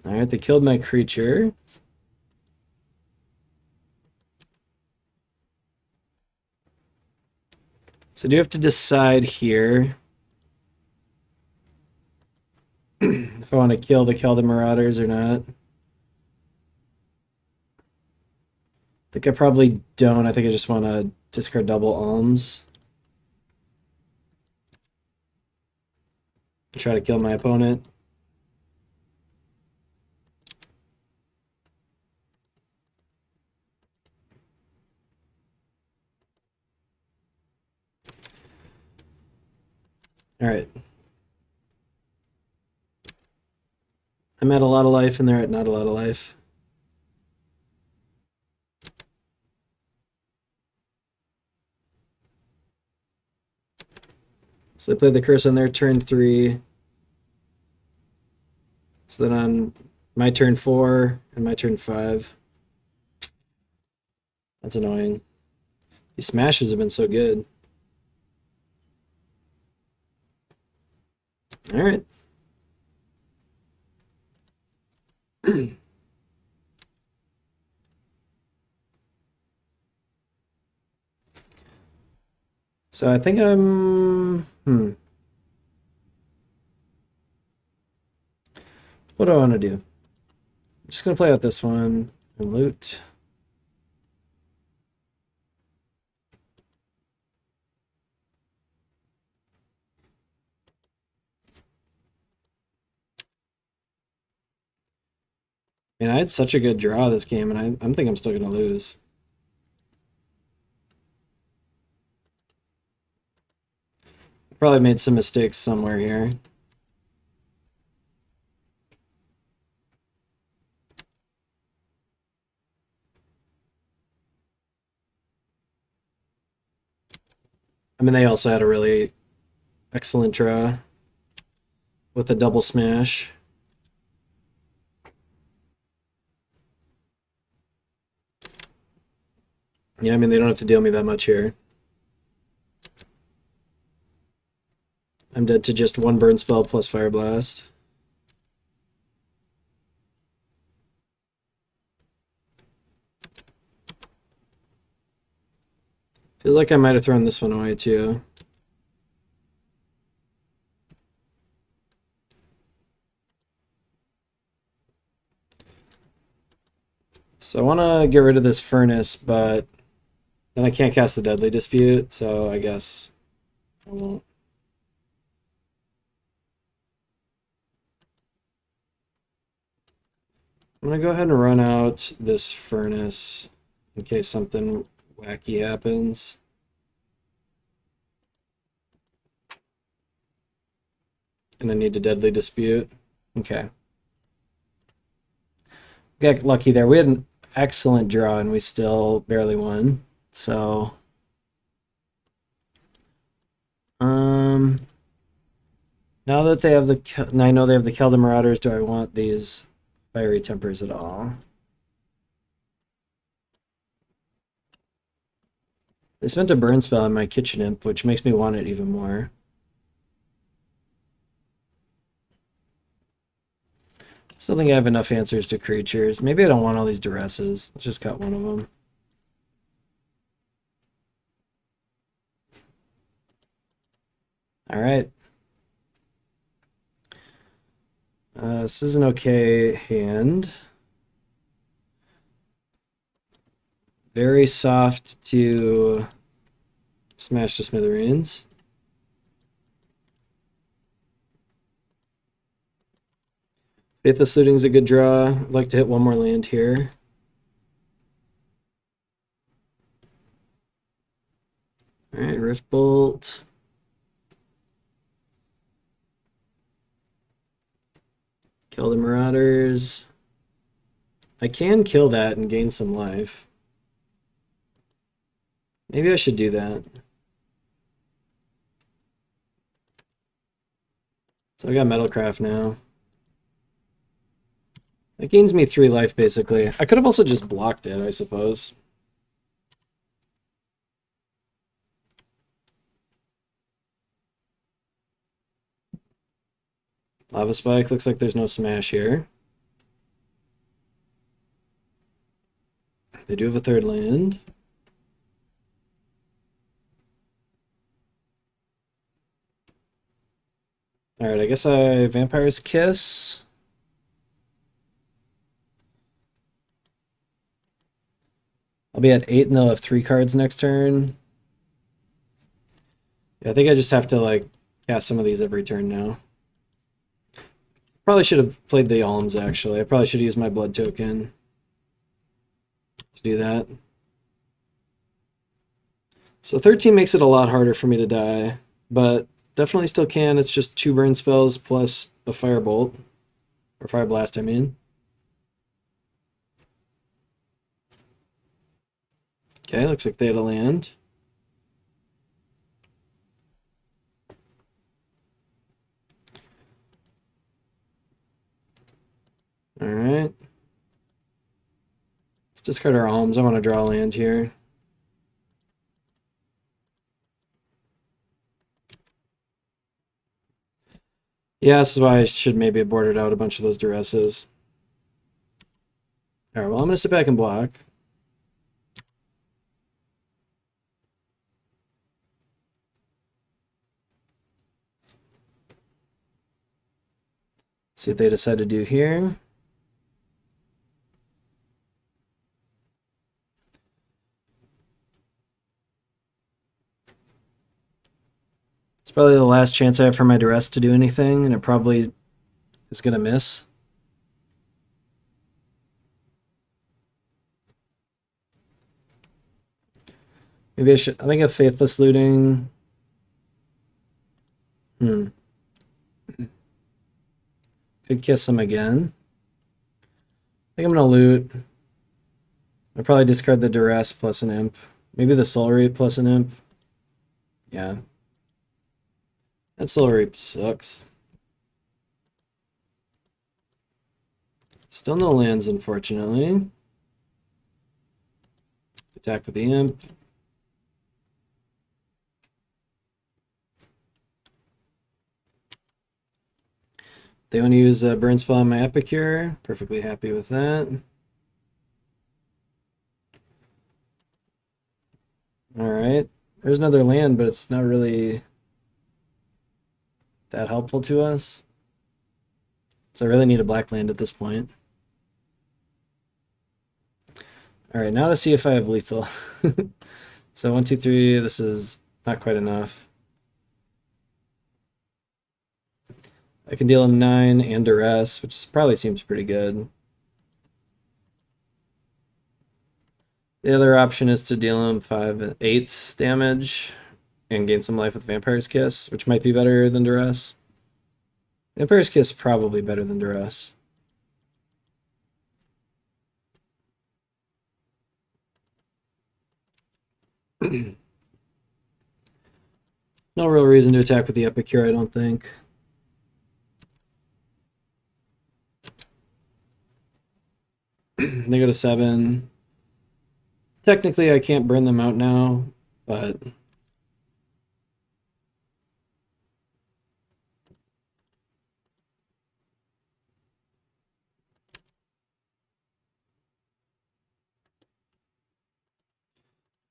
A: Alright, they killed my creature. So do you have to decide here if I want to kill the Marauders or not? I think I probably don't. I think I just want to discard double Alms. Try to kill my opponent. Alright. I'm at a lot of life and they're at not a lot of life. So they played the curse on their turn 3. So then on my turn 4 and my turn 5. That's annoying. These smashes have been so good. Alright. So I think I'm... What do I want to do? just gonna play out this one and loot. Man, I had such a good draw this game, and I'm think I'm still gonna lose. Probably made some mistakes somewhere here. I mean, they also had a really excellent draw with a double smash. Yeah, I mean, they don't have to deal me that much here. I'm dead to just one burn spell plus Fire Blast. Feels like I might have thrown this one away too. So I want to get rid of this Furnace, but then I can't cast the Deadly Dispute, so I guess I won't. I'm going to go ahead and run out this Furnace in case something wacky happens. And I need a Deadly Dispute. Okay. Got lucky there. We had an excellent draw and we still barely won. So now that they have I know they have the Keldon Marauders, do I want these Fiery Tempers at all? They spent a burn spell on my Kitchen Imp, which makes me want it even more. Still think I have enough answers to creatures. Maybe I don't want all these duresses. Let's just cut one of them. All right. This is an okay hand. Very soft to smash to smithereens. Faithless Looting is a good draw. I'd like to hit one more land here. All right, Rift Bolt. Kill the Marauders. I can kill that and gain some life. Maybe I should do that. So I got Metalcraft now. It gains me 3 life, basically. I could have also just blocked it, I suppose. Lava Spike, looks like there's no smash here. They do have a 3rd land. Alright, I guess I Vampire's Kiss. I'll be at 8 and they'll have 3 cards next turn. Yeah, I think I just have to like cast some of these every turn now. Probably should have played the Alms actually. I probably should use my blood token to do that. So 13 makes it a lot harder for me to die, but definitely still can. It's just 2 burn spells plus a Firebolt. Or Fire Blast, I mean. Okay, looks like they had a land. Alright. Let's discard our Alms. I want to draw land here. Yeah, this is why I should maybe have boarded out a bunch of those duresses. Alright, well, I'm going to sit back and block. See what they decide to do here. It's probably the last chance I have for my duress to do anything, and it probably is going to miss. Maybe I should. I think of Faithless Looting. Could kiss him again. I think I'm going to loot. I'll probably discard the duress plus an imp. Maybe the soul reap plus an imp. Yeah. That soul reap sucks. Still no lands, unfortunately. Attack with the imp. They want to use a burn spell on my Epicure. Perfectly happy with that. Alright. There's another land, but it's not really that helpful to us. So I really need a black land at this point. Alright, now to see if I have lethal. So 1, 2, 3, this is not quite enough. I can deal him 9 and duress, which probably seems pretty good. The other option is to deal him 5 and 8 damage and gain some life with Vampire's Kiss, which might be better than duress. Vampire's Kiss is probably better than duress. No real reason to attack with the Epicure, I don't think. They go to 7. Technically, I can't burn them out now, but...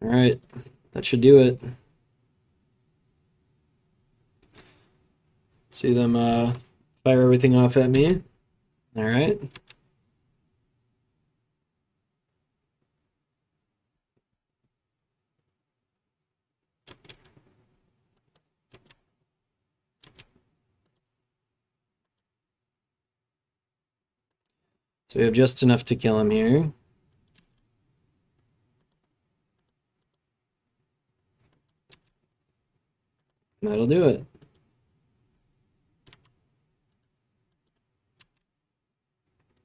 A: Alright, that should do it. See them fire everything off at me. Alright. So we have just enough to kill him here. That'll do it.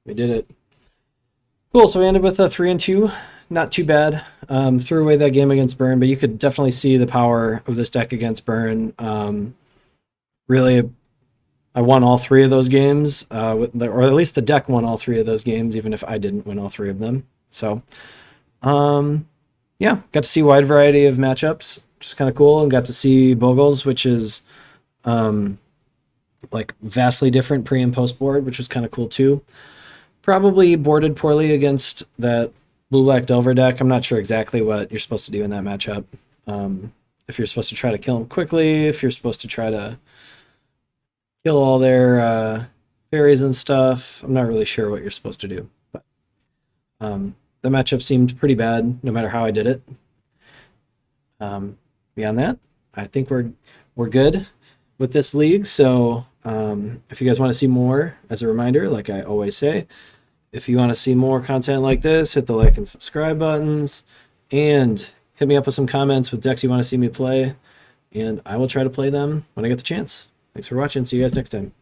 A: We did it. Cool, so we ended with a 3 and 2. Not too bad. Threw away that game against Burn, but you could definitely see the power of this deck against Burn. Really, I won all 3 of those games, or at least the deck won all 3 of those games, even if I didn't win all 3 of them. So, yeah, got to see a wide variety of matchups, which is kind of cool, and got to see Bogles, which is like vastly different pre and post board, which was kind of cool too. Probably boarded poorly against that blue-black Delver deck. I'm not sure exactly what you're supposed to do in that matchup. If you're supposed to try to kill them quickly, if you're supposed to try to kill all their fairies and stuff. I'm not really sure what you're supposed to do. But the matchup seemed pretty bad, no matter how I did it. Beyond that, I think we're good with this league. So if you guys want to see more, as a reminder, like I always say, if you want to see more content like this, hit the like and subscribe buttons, and hit me up with some comments with decks you want to see me play, and I will try to play them when I get the chance. Thanks for watching. See you guys next time.